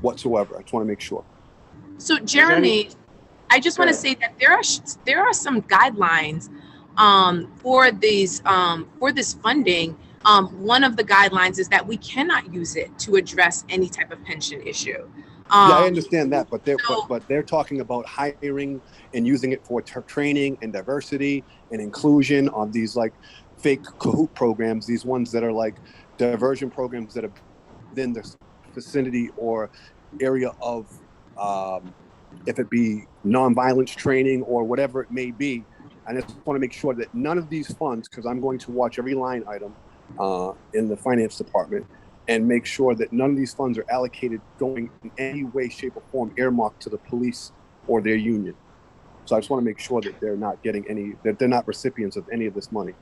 whatsoever. I just want to make sure. So Jeremy, I just want to say that there are some guidelines for this funding. One of the guidelines is that we cannot use it to address any type of pension issue. Yeah, I understand that, but they're talking about hiring and using it for training and diversity and inclusion on these like fake Kahoot programs, these ones that are like diversion programs that are within the vicinity or area of, if it be nonviolence training or whatever it may be. I just want to make sure that none of these funds, because I'm going to watch every line item in the finance department, and make sure that none of these funds are allocated going in any way, shape, or form earmarked to the police or their union. So I just want to make sure that they're not getting any, that they're not recipients of any of this money.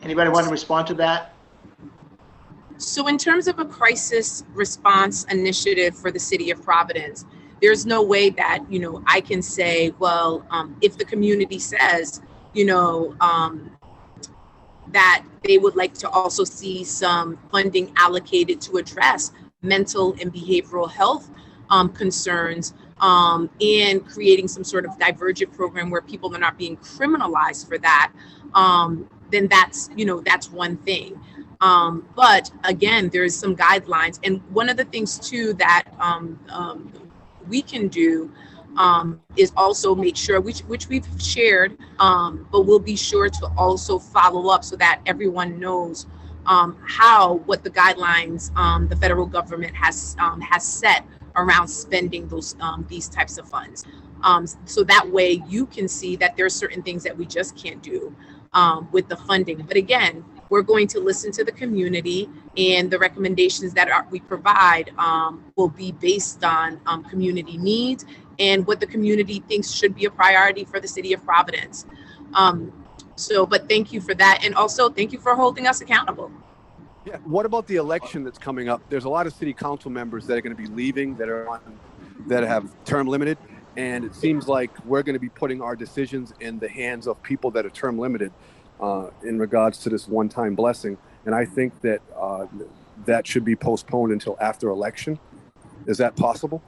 Anybody want to respond to that? So in terms of a crisis response initiative for the city of Providence, there's no way that, I can say, well, if the community says, that they would like to also see some funding allocated to address mental and behavioral health concerns, and creating some sort of divergent program where people are not being criminalized for that, then that's one thing. But again, there's some guidelines. And one of the things too that we can do is also make sure, which we've shared, but we'll be sure to also follow up so that everyone knows what the guidelines the federal government has set around spending these types of funds. So that way you can see that there are certain things that we just can't do with the funding. But again, we're going to listen to the community, and the recommendations that we provide will be based on community needs and what the community thinks should be a priority for the city of Providence. But thank you for that. And also thank you for holding us accountable. Yeah. What about the election that's coming up? There's a lot of city council members that are going to be leaving that have term limited. And it seems like we're going to be putting our decisions in the hands of people that are term limited in regards to this one-time blessing. And I think that that should be postponed until after election. Is that possible?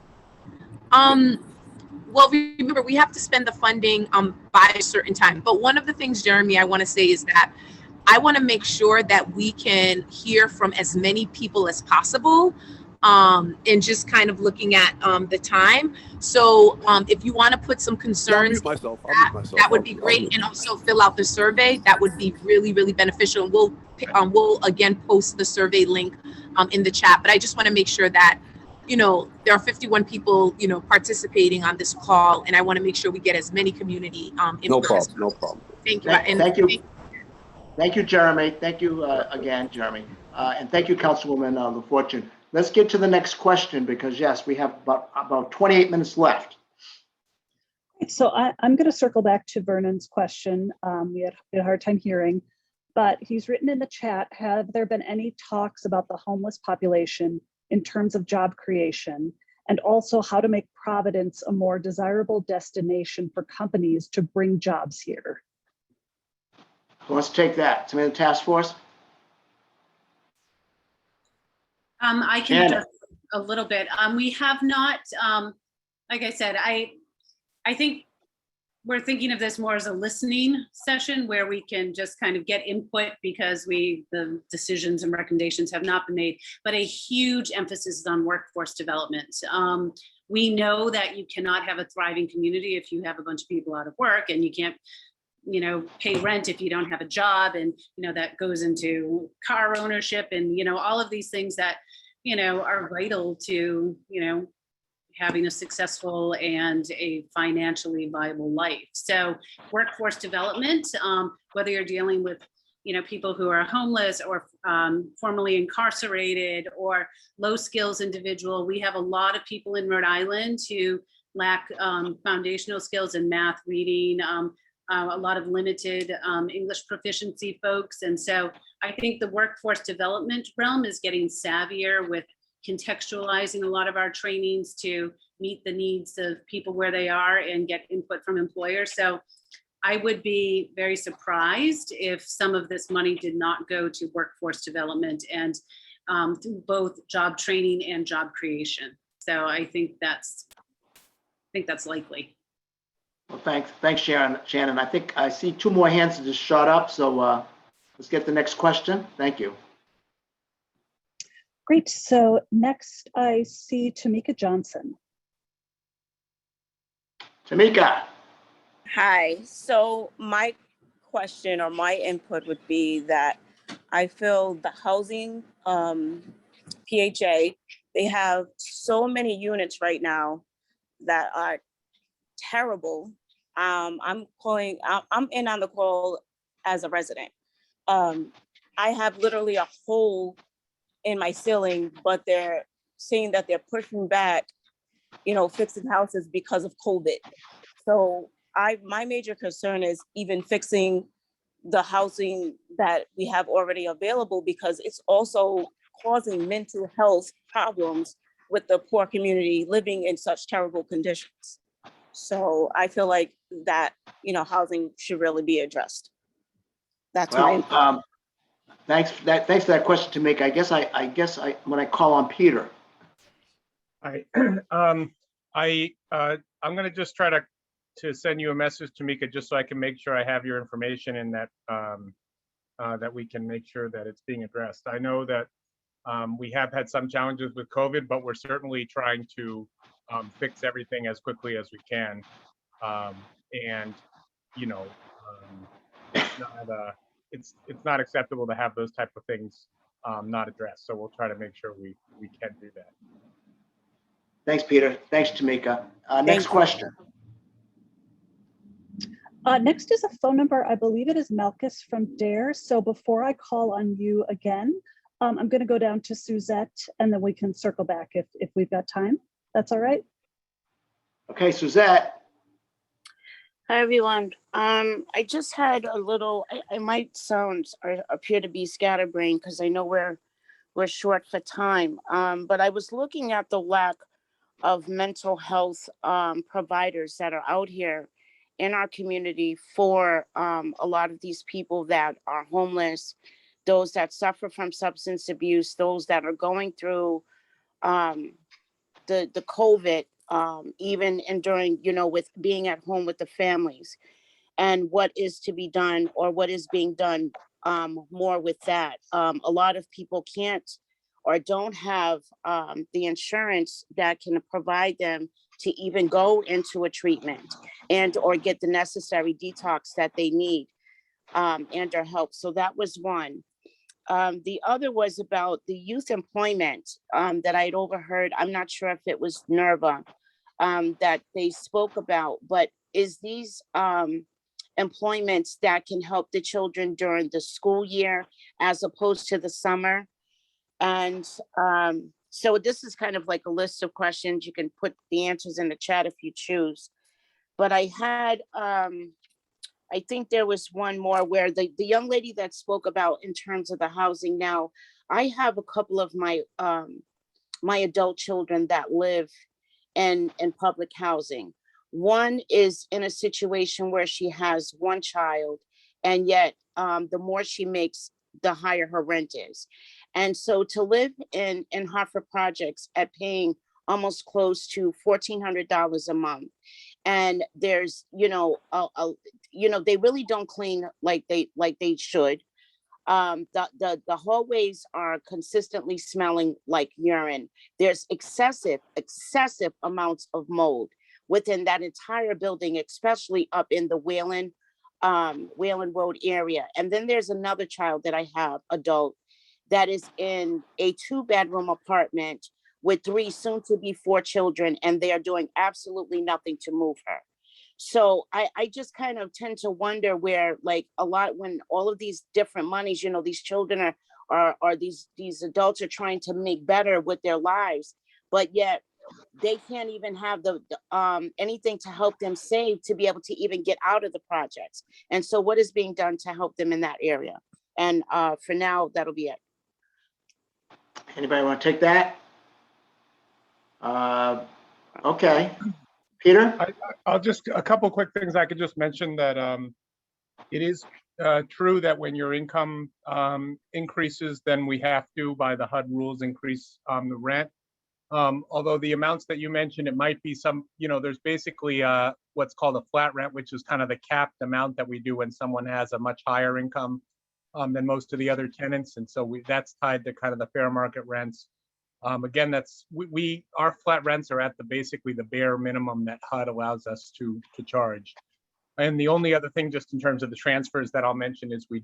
Well, remember, we have to spend the funding by a certain time. But one of the things, Jeremy, I want to say is that I want to make sure that we can hear from as many people as possible, and just kind of looking at the time. So if you want to put some concerns, that would be great. And also fill out the survey. That would be really, really beneficial. We'll again post the survey link in the chat. But I just want to make sure that there are 51 people, participating on this call, and I want to make sure we get as many community input. No problem. Thank you. Thank you. Thank you, Jeremy. Thank you again, Jeremy. And thank you, Councilwoman LaFortune. Let's get to the next question because, yes, we have about 28 minutes left. So I'm going to circle back to Vernon's question. We had a hard time hearing, but he's written in the chat, have there been any talks about the homeless population in terms of job creation, and also how to make Providence a more desirable destination for companies to bring jobs here? Who wants to take that? Somebody in the task force? I can just a little bit. We have not, like I said, I think we're thinking of this more as a listening session where we can just kind of get input because the decisions and recommendations have not been made, but a huge emphasis is on workforce development. We know that you cannot have a thriving community if you have a bunch of people out of work, and you can't, pay rent if you don't have a job. And, that goes into car ownership and, all of these things that, are vital to, having a successful and a financially viable life. So workforce development, whether you're dealing with people who are homeless or formerly incarcerated or low skills individual. We have a lot of people in Rhode Island who lack foundational skills in math, reading, a lot of limited English proficiency folks. And so I think the workforce development realm is getting savvier with contextualizing a lot of our trainings to meet the needs of people where they are and get input from employers. So I would be very surprised if some of this money did not go to workforce development and through both job training and job creation. So I think that's likely. Well, thanks, Shannon. I think I see two more hands that just shot up, so let's get the next question. Thank you. Great. So next I see Tamika Johnson. Tamika. Hi. So my question or my input would be that I feel the housing PHA, they have so many units right now that are terrible. I'm in on the call as a resident. I have literally a hole in my ceiling, but they're saying that they're pushing back, fixing houses because of COVID. So my major concern is even fixing the housing that we have already available, because it's also causing mental health problems with the poor community living in such terrible conditions. So I feel like that, housing should really be addressed. That's my thanks for that question, Tamika. I guess when I call on Peter. I'm going to just try to send you a message, Tamika, just so I can make sure I have your information and that that we can make sure that it's being addressed. I know that we have had some challenges with COVID, but we're certainly trying to fix everything as quickly as we can. It's not acceptable to have those type of things not addressed. So we'll try to make sure we can do that. Thanks, Peter. Thanks, Tamika. Next question. Next is a phone number. I believe it is Malchus from Dare. So before I call on you again, I'm going to go down to Suzette and then we can circle back if we've got time. That's all right. Okay, Suzette. Hi, everyone. I just had a little, I might sound or appear to be scatterbrained because I know we're short for time. But I was looking at the lack of mental health providers that are out here in our community for a lot of these people that are homeless, those that suffer from substance abuse, those that are going through the COVID, even enduring, with being at home with the families, and what is to be done or what is being done more with that. A lot of people can't or don't have the insurance that can provide them to even go into a treatment and or get the necessary detox that they need and or help. So that was one. The other was about the youth employment that I had overheard. I'm not sure if it was NERVA that they spoke about, but is these employments that can help the children during the school year as opposed to the summer? And so this is kind of like a list of questions. You can put the answers in the chat if you choose. But I had, I think there was one more where the young lady that spoke about in terms of the housing. Now, I have a couple of my my adult children that live in public housing. One is in a situation where she has one child, and yet the more she makes, the higher her rent is. And so to live in Hartford Projects at paying almost close to $1,400 a month, and there's they really don't clean like they should. The hallways are consistently smelling like urine. There's excessive amounts of mold within that entire building, especially up in the Whalen Road area. And then there's another child that I have, adult, that is in a 2-bedroom apartment with 3, soon to be 4 children, and they are doing absolutely nothing to move her. So I just kind of tend to wonder where, like, a lot, when all of these different monies, these children are these adults are trying to make better with their lives, but yet they can't even have the anything to help them save to be able to even get out of the projects. And so what is being done to help them in that area? And for now, that'll be it. Anybody want to take that? Okay. Peter? I'll just, a couple quick things I could just mention that it is true that when your income increases, then we have to, by the HUD rules, increase the rent. Although the amounts that you mentioned, it might be some, there's basically what's called a flat rent, which is kind of the capped amount that we do when someone has a much higher income than most of the other tenants. And so that's tied to kind of the fair market rents. Again, that's our flat rents are at basically the bare minimum that HUD allows us to charge. And the only other thing, just in terms of the transfers that I'll mention, is we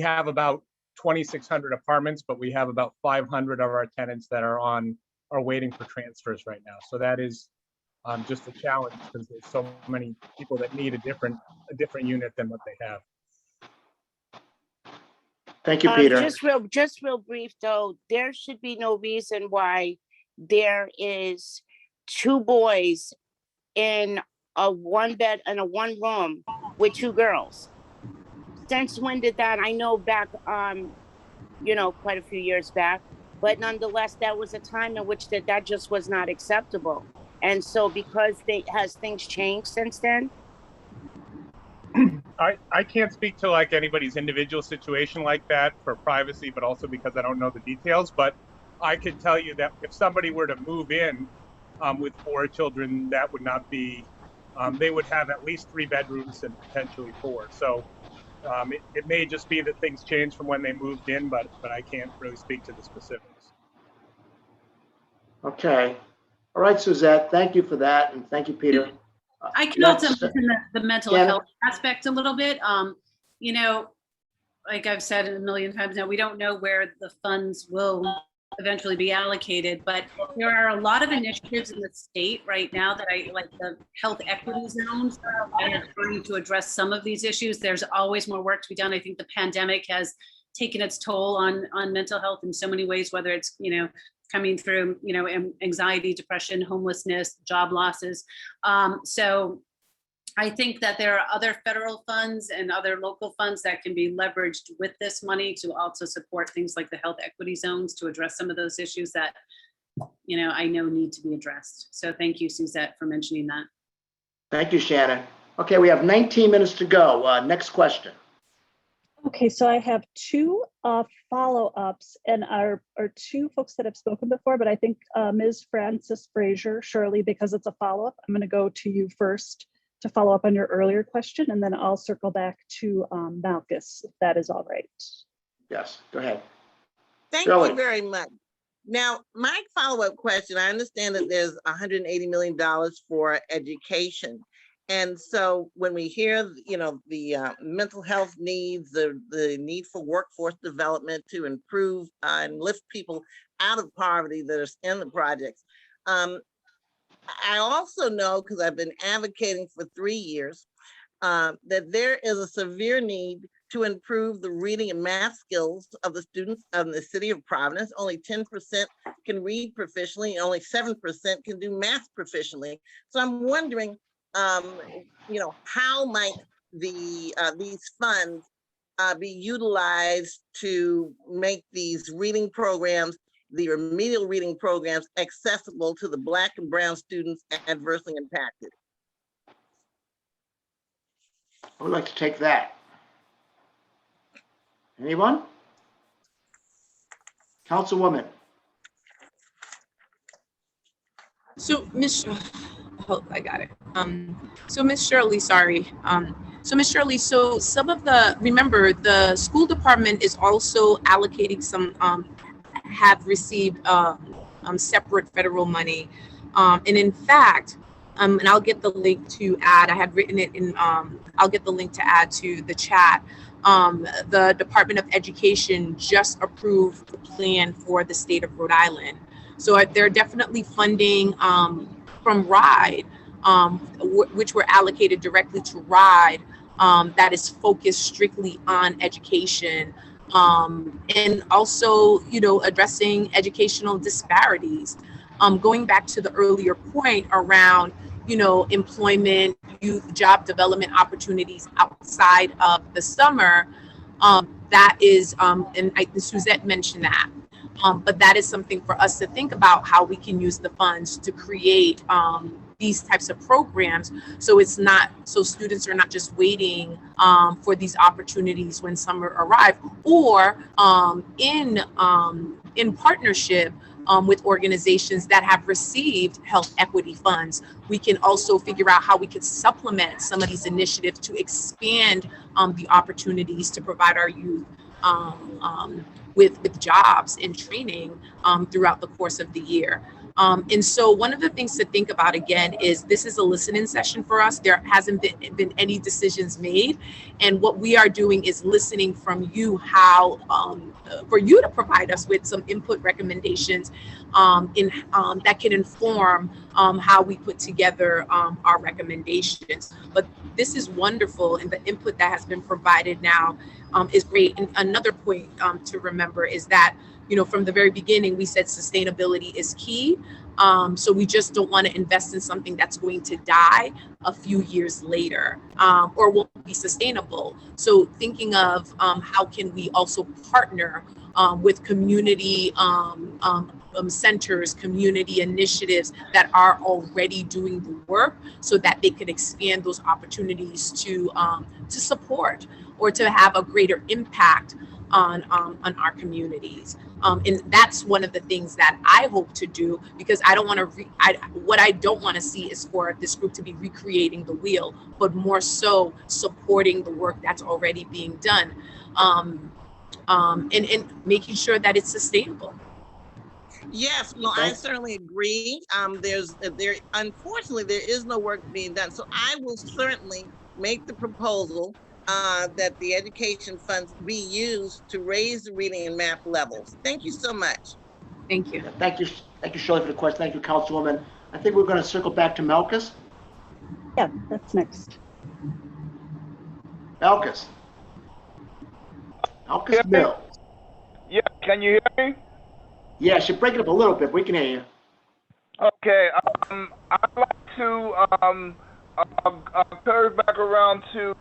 have about 2,600 apartments, but we have about 500 of our tenants that are waiting for transfers right now. So that is just a challenge because there's so many people that need a different unit than what they have. Thank you, Peter. Just real brief though, there should be no reason why there is 2 boys in a 1 bed and a 1 room with 2 girls. Since when did that? I know back, quite a few years back, but nonetheless, that was a time in which that just was not acceptable. And so because has things changed since then? I can't speak to like anybody's individual situation like that for privacy, but also because I don't know the details. But I could tell you that if somebody were to move in with 4 children, that would not be, they would have at least 3 bedrooms and potentially 4. So it may just be that things change from when they moved in, but I can't really speak to the specifics. Okay. All right, Suzette, thank you for that. And thank you, Peter. I can also mention the mental health aspect a little bit. Like I've said a million times now, we don't know where the funds will eventually be allocated, but there are a lot of initiatives in the state right now that I like, the health equity zones, and are trying to address some of these issues. There's always more work to be done. I think the pandemic has taken its toll on mental health in so many ways, whether it's, coming through, anxiety, depression, homelessness, job losses. So I think that there are other federal funds and other local funds that can be leveraged with this money to also support things like the health equity zones to address some of those issues that, I know need to be addressed. So thank you, Suzette, for mentioning that. Thank you, Shannon. Okay, we have 19 minutes to go. Next question. Okay, so I have 2 follow-ups, and are 2 folks that have spoken before, but I think Ms. Frances Frazier, Shirley, because it's a follow-up, I'm going to go to you first to follow up on your earlier question, and then I'll circle back to Malchus, if that is all right. Yes, go ahead. Thank you very much. Now, my follow-up question, I understand that there's $180 million for education. And so when we hear, the mental health needs, the need for workforce development to improve and lift people out of poverty that are in the projects, I also know, because I've been advocating for 3 years, that there is a severe need to improve the reading and math skills of the students of the city of Providence. Only 10% can read proficiently, and only 7% can do math proficiently. So I'm wondering, how might these funds be utilized to make these reading programs, the remedial reading programs, accessible to the Black and brown students adversely impacted? I would like to take that. Anyone? Councilwoman. So I got it. So Miss Shirley, sorry. So Miss Shirley, so remember the school department is also allocating some, have received separate federal money. And in fact, and I'll get the link to add, I had written it in, I'll get the link to add to the chat. The Department of Education just approved the plan for the state of Rhode Island. So they're definitely funding from RIDE which were allocated directly to RIDE, that is focused strictly on education, and also, addressing educational disparities. Going back to the earlier point around, employment, youth, job development opportunities outside of the summer, that is, and Suzette mentioned that, but that is something for us to think about, how we can use the funds to create these types of programs, so students are not just waiting for these opportunities when summer arrive, or in partnership with organizations that have received health equity funds. We can also figure out how we could supplement some of these initiatives to expand the opportunities to provide our youth with jobs and training throughout the course of the year. And so one of the things to think about, again, is this is a listening session for us. There hasn't been any decisions made. And what we are doing is listening from you, how for you to provide us with some input recommendations that can inform how we put together our recommendations. But this is wonderful, and the input that has been provided now is great. And another point to remember is that, from the very beginning, we said sustainability is key. So we just don't want to invest in something that's going to die a few years later, or won't be sustainable. So thinking of how can we also partner with community centers, community initiatives that are already doing the work, so that they could expand those opportunities to support or to have a greater impact on our communities. And that's one of the things that I hope to do, because I don't want to, what I don't want to see is for this group to be recreating the wheel, but more so supporting the work that's already being done, and making sure that it's sustainable. Yes, well, I certainly agree. Unfortunately, there is no work being done. So I will certainly make the proposal that the education funds be used to raise the reading and math levels. Thank you so much. Thank you. Thank you, Shirley, for the question. Thank you, Councilwoman. I think we're going to circle back to Malkus. Yeah, that's next. Malkus Mill. Yeah, can you hear me? Yes, you're breaking up a little bit. We can hear you. Okay, I'd like to turn back around to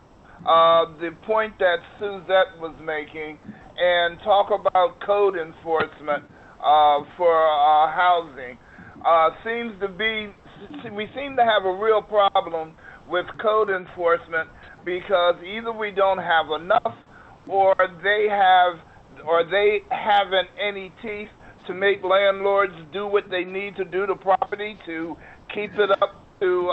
the point that Suzette was making and talk about code enforcement for housing. We seem to have a real problem with code enforcement, because either we don't have enough, or they haven't any teeth to make landlords do what they need to do to property to keep it up to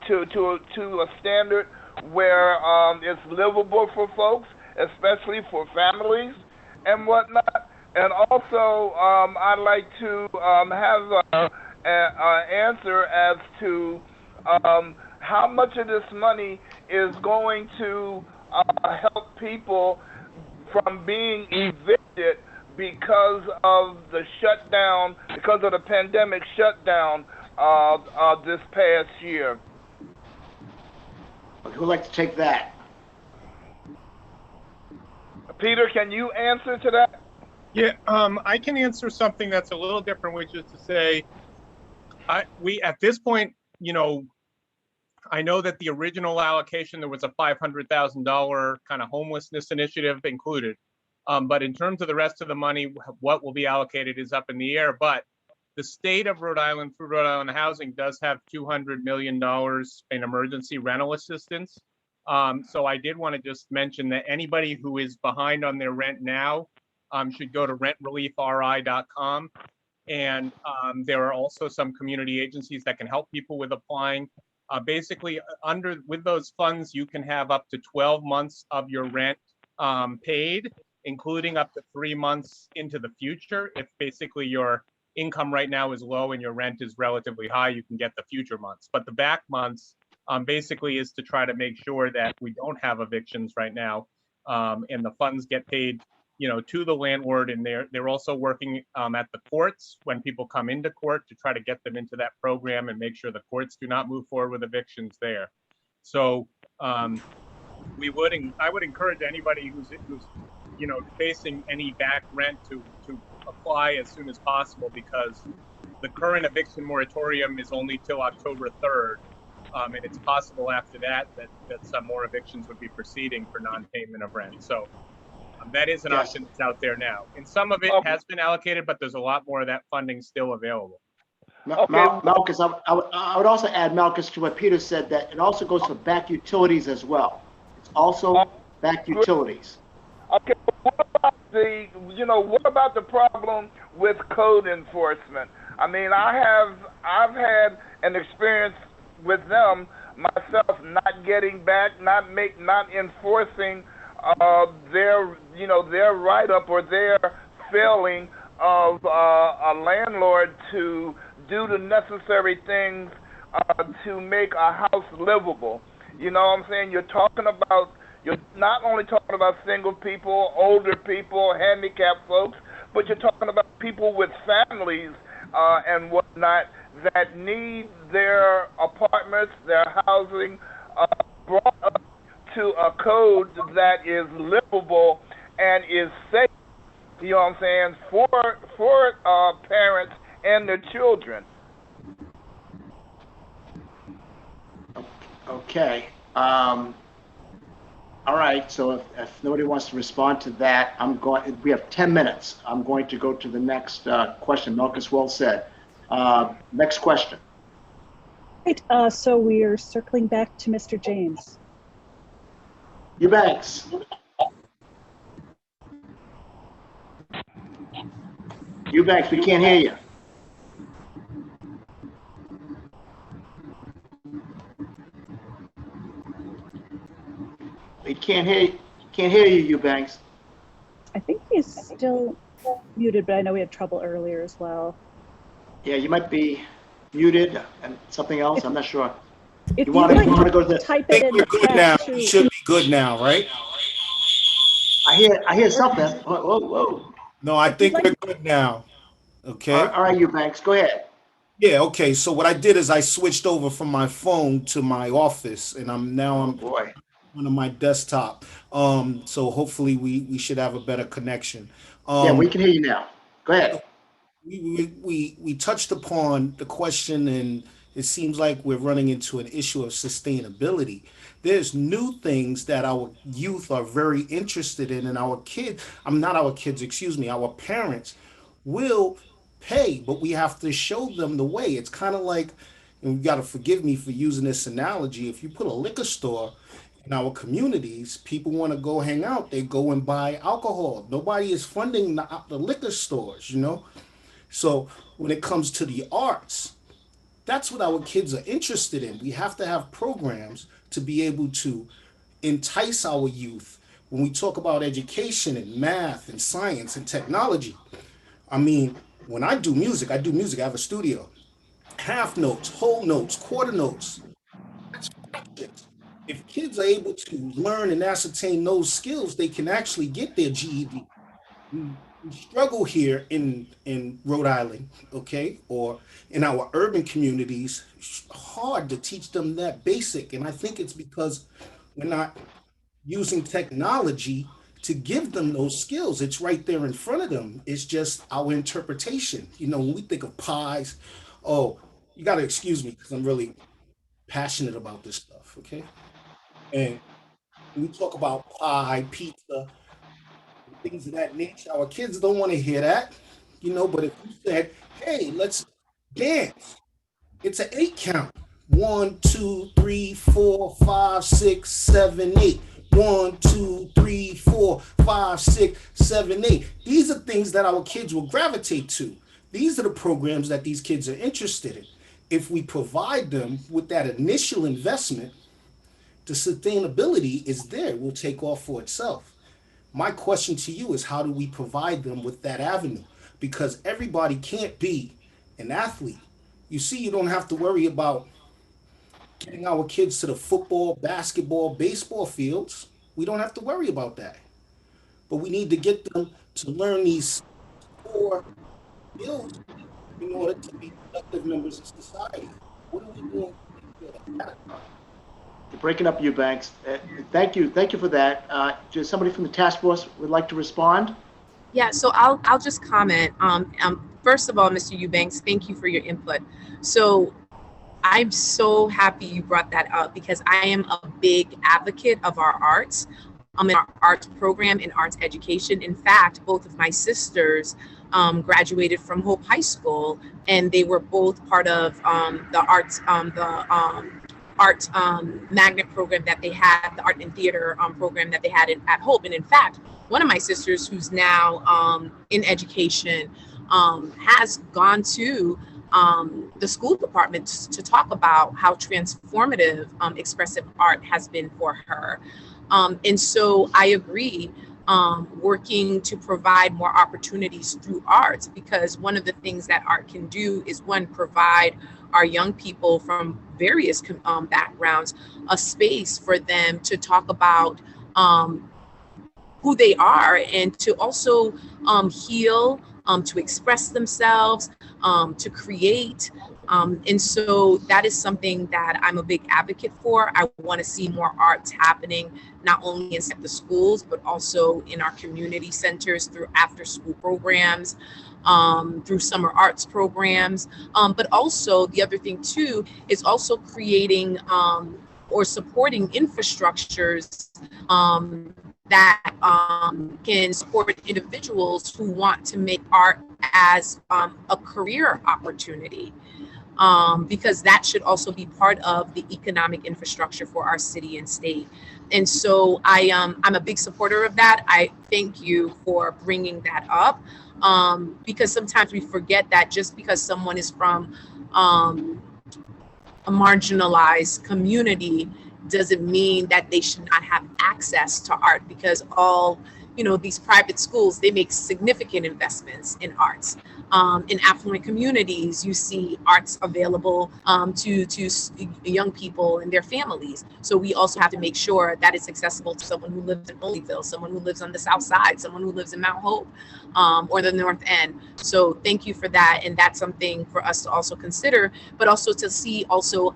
a standard where it's livable for folks, especially for families and whatnot. And also, I'd like to have an answer as to how much of this money is going to help people from being evicted because of the shutdown, because of the pandemic shutdown this past year. Who'd like to take that? Peter, can you answer to that? Yeah, I can answer something that's a little different, which is to say, we at this point, I know that the original allocation, there was a $500,000 kind of homelessness initiative included. But in terms of the rest of the money, what will be allocated is up in the air. But the state of Rhode Island, through Rhode Island Housing, does have $200 million in emergency rental assistance. So I did want to just mention that anybody who is behind on their rent now should go to rentreliefri.com. And there are also some community agencies that can help people with applying. Basically, with those funds, you can have up to 12 months of your rent paid, including up to 3 months into the future. If basically your income right now is low and your rent is relatively high, you can get the future months. But the back months basically is to try to make sure that we don't have evictions right now, and the funds get paid, to the landlord, and they're also working at the courts when people come into court to try to get them into that program and make sure the courts do not move forward with evictions there. So I would encourage anybody who's facing any back rent to apply as soon as possible, because the current eviction moratorium is only till October 3rd. And it's possible after that some more evictions would be proceeding for non-payment of rent. So that is an option that's out there now. And some of it has been allocated, but there's a lot more of that funding still available. Malchus, I would also add, Malchus, to what Peter said, that it also goes for back utilities as well. It's also back utilities. Okay, what about the problem with code enforcement? I mean, I've had an experience with them myself, not getting back, not enforcing their write-up or their failing of a landlord to do the necessary things to make a house livable. You know what I'm saying? You're not only talking about single people, older people, handicapped folks, but you're talking about people with families and whatnot that need their apartments, their housing brought up to a code that is livable and is safe, you know what I'm saying, for parents and their children. Okay. All right. So if nobody wants to respond to that, we have 10 minutes. I'm going to go to the next question. Malchus well said. Next question. Right, so we are circling back to Mr. James. Eubanks. Eubanks, we can't hear you. We can't hear you, Eubanks. I think he's still muted, but I know we had trouble earlier as well. Yeah, you might be muted and something else. I'm not sure. If you want to go to the type it in the chat now. too. You should be good now, right? I hear something. Whoa. No, I think we're good now. Okay. All right, Eubanks, go ahead. Yeah, okay. So what I did is I switched over from my phone to my office, and I'm on my desktop. So hopefully we should have a better connection. Yeah, we can hear you now. Go ahead. We touched upon the question, and it seems like we're running into an issue of sustainability. There's new things that our youth are very interested in, and our parents will pay, but we have to show them the way. It's kind of like, and you got to forgive me for using this analogy, if you put a liquor store in our communities, people want to go hang out, they go and buy alcohol. Nobody is funding the liquor stores, So when it comes to the arts, that's what our kids are interested in. We have to have programs to be able to entice our youth. When we talk about education and math and science and technology, I mean, when I do music, I have a studio. Half notes, whole notes, quarter notes. That's practice. If kids are able to learn and ascertain those skills, they can actually get their GED. We struggle here in Rhode Island, okay, or in our urban communities. It's hard to teach them that basic, and I think it's because we're not using technology to give them those skills. It's right there in front of them. It's just our interpretation. When we think of pies, you got to excuse me because I'm really passionate about this stuff, okay? And when we talk about pie, pizza, things of that nature, our kids don't want to hear that, but if you said, hey, let's dance, it's an 8 count. 1, 2, 3, 4, 5, 6, 7, 8. 1, 2, 3, 4, 5, 6, 7, 8. These are things that our kids will gravitate to. These are the programs that these kids are interested in. If we provide them with that initial investment, the sustainability is there. It will take off for itself. My question to you is, how do we provide them with that avenue? Because everybody can't be an athlete. You see, you don't have to worry about getting our kids to the football, basketball, baseball fields. We don't have to worry about that. but we need to get them to learn these core skills in order to be productive members of society. What are we doing to take care of that part? You're breaking up, Eubanks. Thank you for that. Does somebody from the task force would like to respond? Yeah, so I'll just comment. First of all, Mr. Eubanks, thank you for your input. So I'm so happy you brought that up because I am a big advocate of our arts. I'm in our arts program in arts education. In fact, both of my sisters graduated from Hope High School, and they were both part of the art magnet program that they had, the art and theater program that they had at Hope. And in fact, one of my sisters, who's now in education, has gone to the school department to talk about how transformative expressive art has been for her. And so I agree, working to provide more opportunities through arts, because one of the things that art can do is, one, provide our young people from various backgrounds a space for them to talk about who they are and to also heal, to express themselves, to create. And so that is something that I'm a big advocate for. I want to see more arts happening, not only in the schools, but also in our community centers through after school programs, through summer arts programs. But also the other thing too, is also creating or supporting infrastructures that can support individuals who want to make art as a career opportunity. Because that should also be part of the economic infrastructure for our city and state. And so I'm a big supporter of that. I thank you for bringing that up, because sometimes we forget that just because someone is from a marginalized community doesn't mean that they should not have access to art, because these private schools, they make significant investments in arts. In affluent communities, you see arts available to young people and their families. So we also have to make sure that it's accessible to someone who lives in Olneyville, someone who lives on the South Side, someone who lives in Mount Hope, or the North End. So thank you for that. And that's something for us to also consider, but also to see also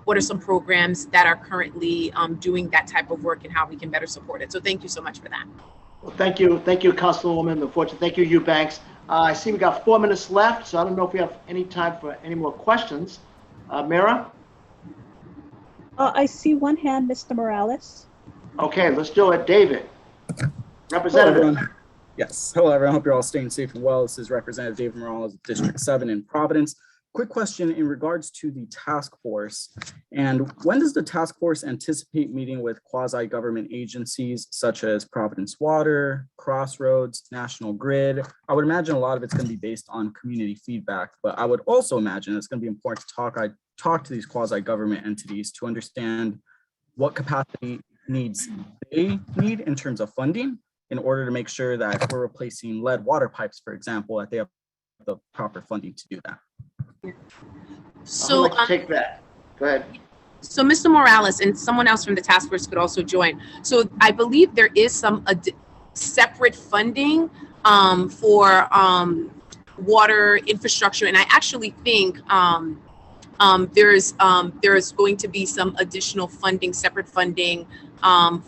what are some programs that are currently doing that type of work and how we can better support it. So thank you so much for that. Well, thank you, Councilwoman LaFortune. Thank you, Eubanks. I see we got 4 minutes left, so I don't know if we have any time for any more questions. Mira? I see one hand, Mr. Morales. Okay, let's do it. David, Representative. Hello, everyone. Yes, hello everyone. I hope you're all staying safe and well. This is Representative David Morales of District 7 in Providence. Quick question in regards to the task force. And when does the task force anticipate meeting with quasi-government agencies such as Providence Water, Crossroads, National Grid? I would imagine a lot of it's going to be based on community feedback, but I would also imagine it's going to be important to talk to these quasi-government entities to understand what capacity needs they need in terms of funding in order to make sure that if we're replacing lead water pipes, for example, that they have the proper funding to do that. So I'd like to take that. Go ahead. So Mr. Morales and someone else from the task force could also join. So I believe there is some separate funding for water infrastructure. And I actually think there's going to be some additional funding, separate funding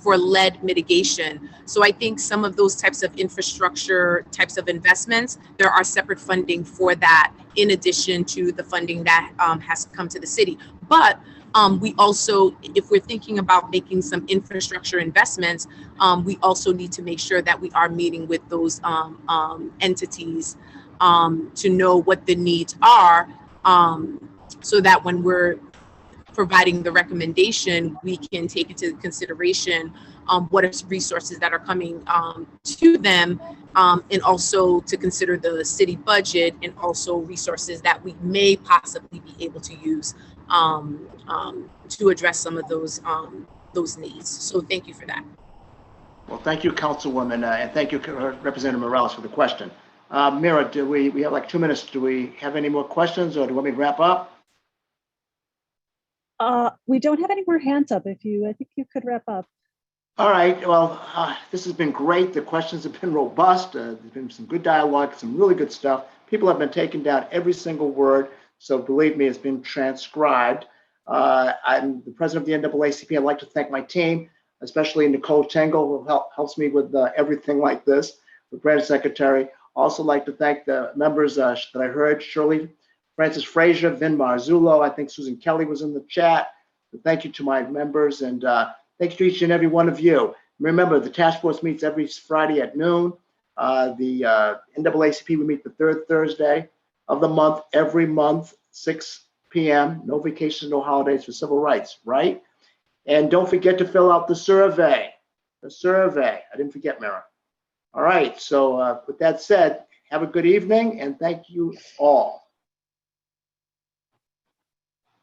for lead mitigation. So I think some of those types of infrastructure types of investments, there are separate funding for that in addition to the funding that has come to the city. But we also, if we're thinking about making some infrastructure investments, we also need to make sure that we are meeting with those entities to know what the needs are, so that when we're providing the recommendation, we can take into consideration what are resources that are coming to them, and also to consider the city budget and also resources that we may possibly be able to use to address some of those needs. So thank you for that. Well, thank you, Councilwoman, and thank you, Representative Morales, for the question. Mira, we have like 2 minutes. Do we have any more questions, or do you want me to wrap up? We don't have any more hands up. I think you could wrap up. All right, well, this has been great. The questions have been robust. There's been some good dialogue, some really good stuff. People have been taking down every single word. So believe me, it's been transcribed. I'm the president of the NAACP. I'd like to thank my team, especially Nicole Chengel, who helps me with everything like this, the branch secretary. Also like to thank the members that I heard, Shirley, Francis Frazier, Vin Marzullo. I think Susan Kelly was in the chat. But thank you to my members, and thank you to each and every one of you. Remember, the task force meets every Friday at noon. The NAACP, we meet the third Thursday of the month, every month, 6 p.m. No vacations, no holidays for civil rights, right? And don't forget to fill out the survey. The survey. I didn't forget, Mara. All right. So with that said, have a good evening, and thank you all.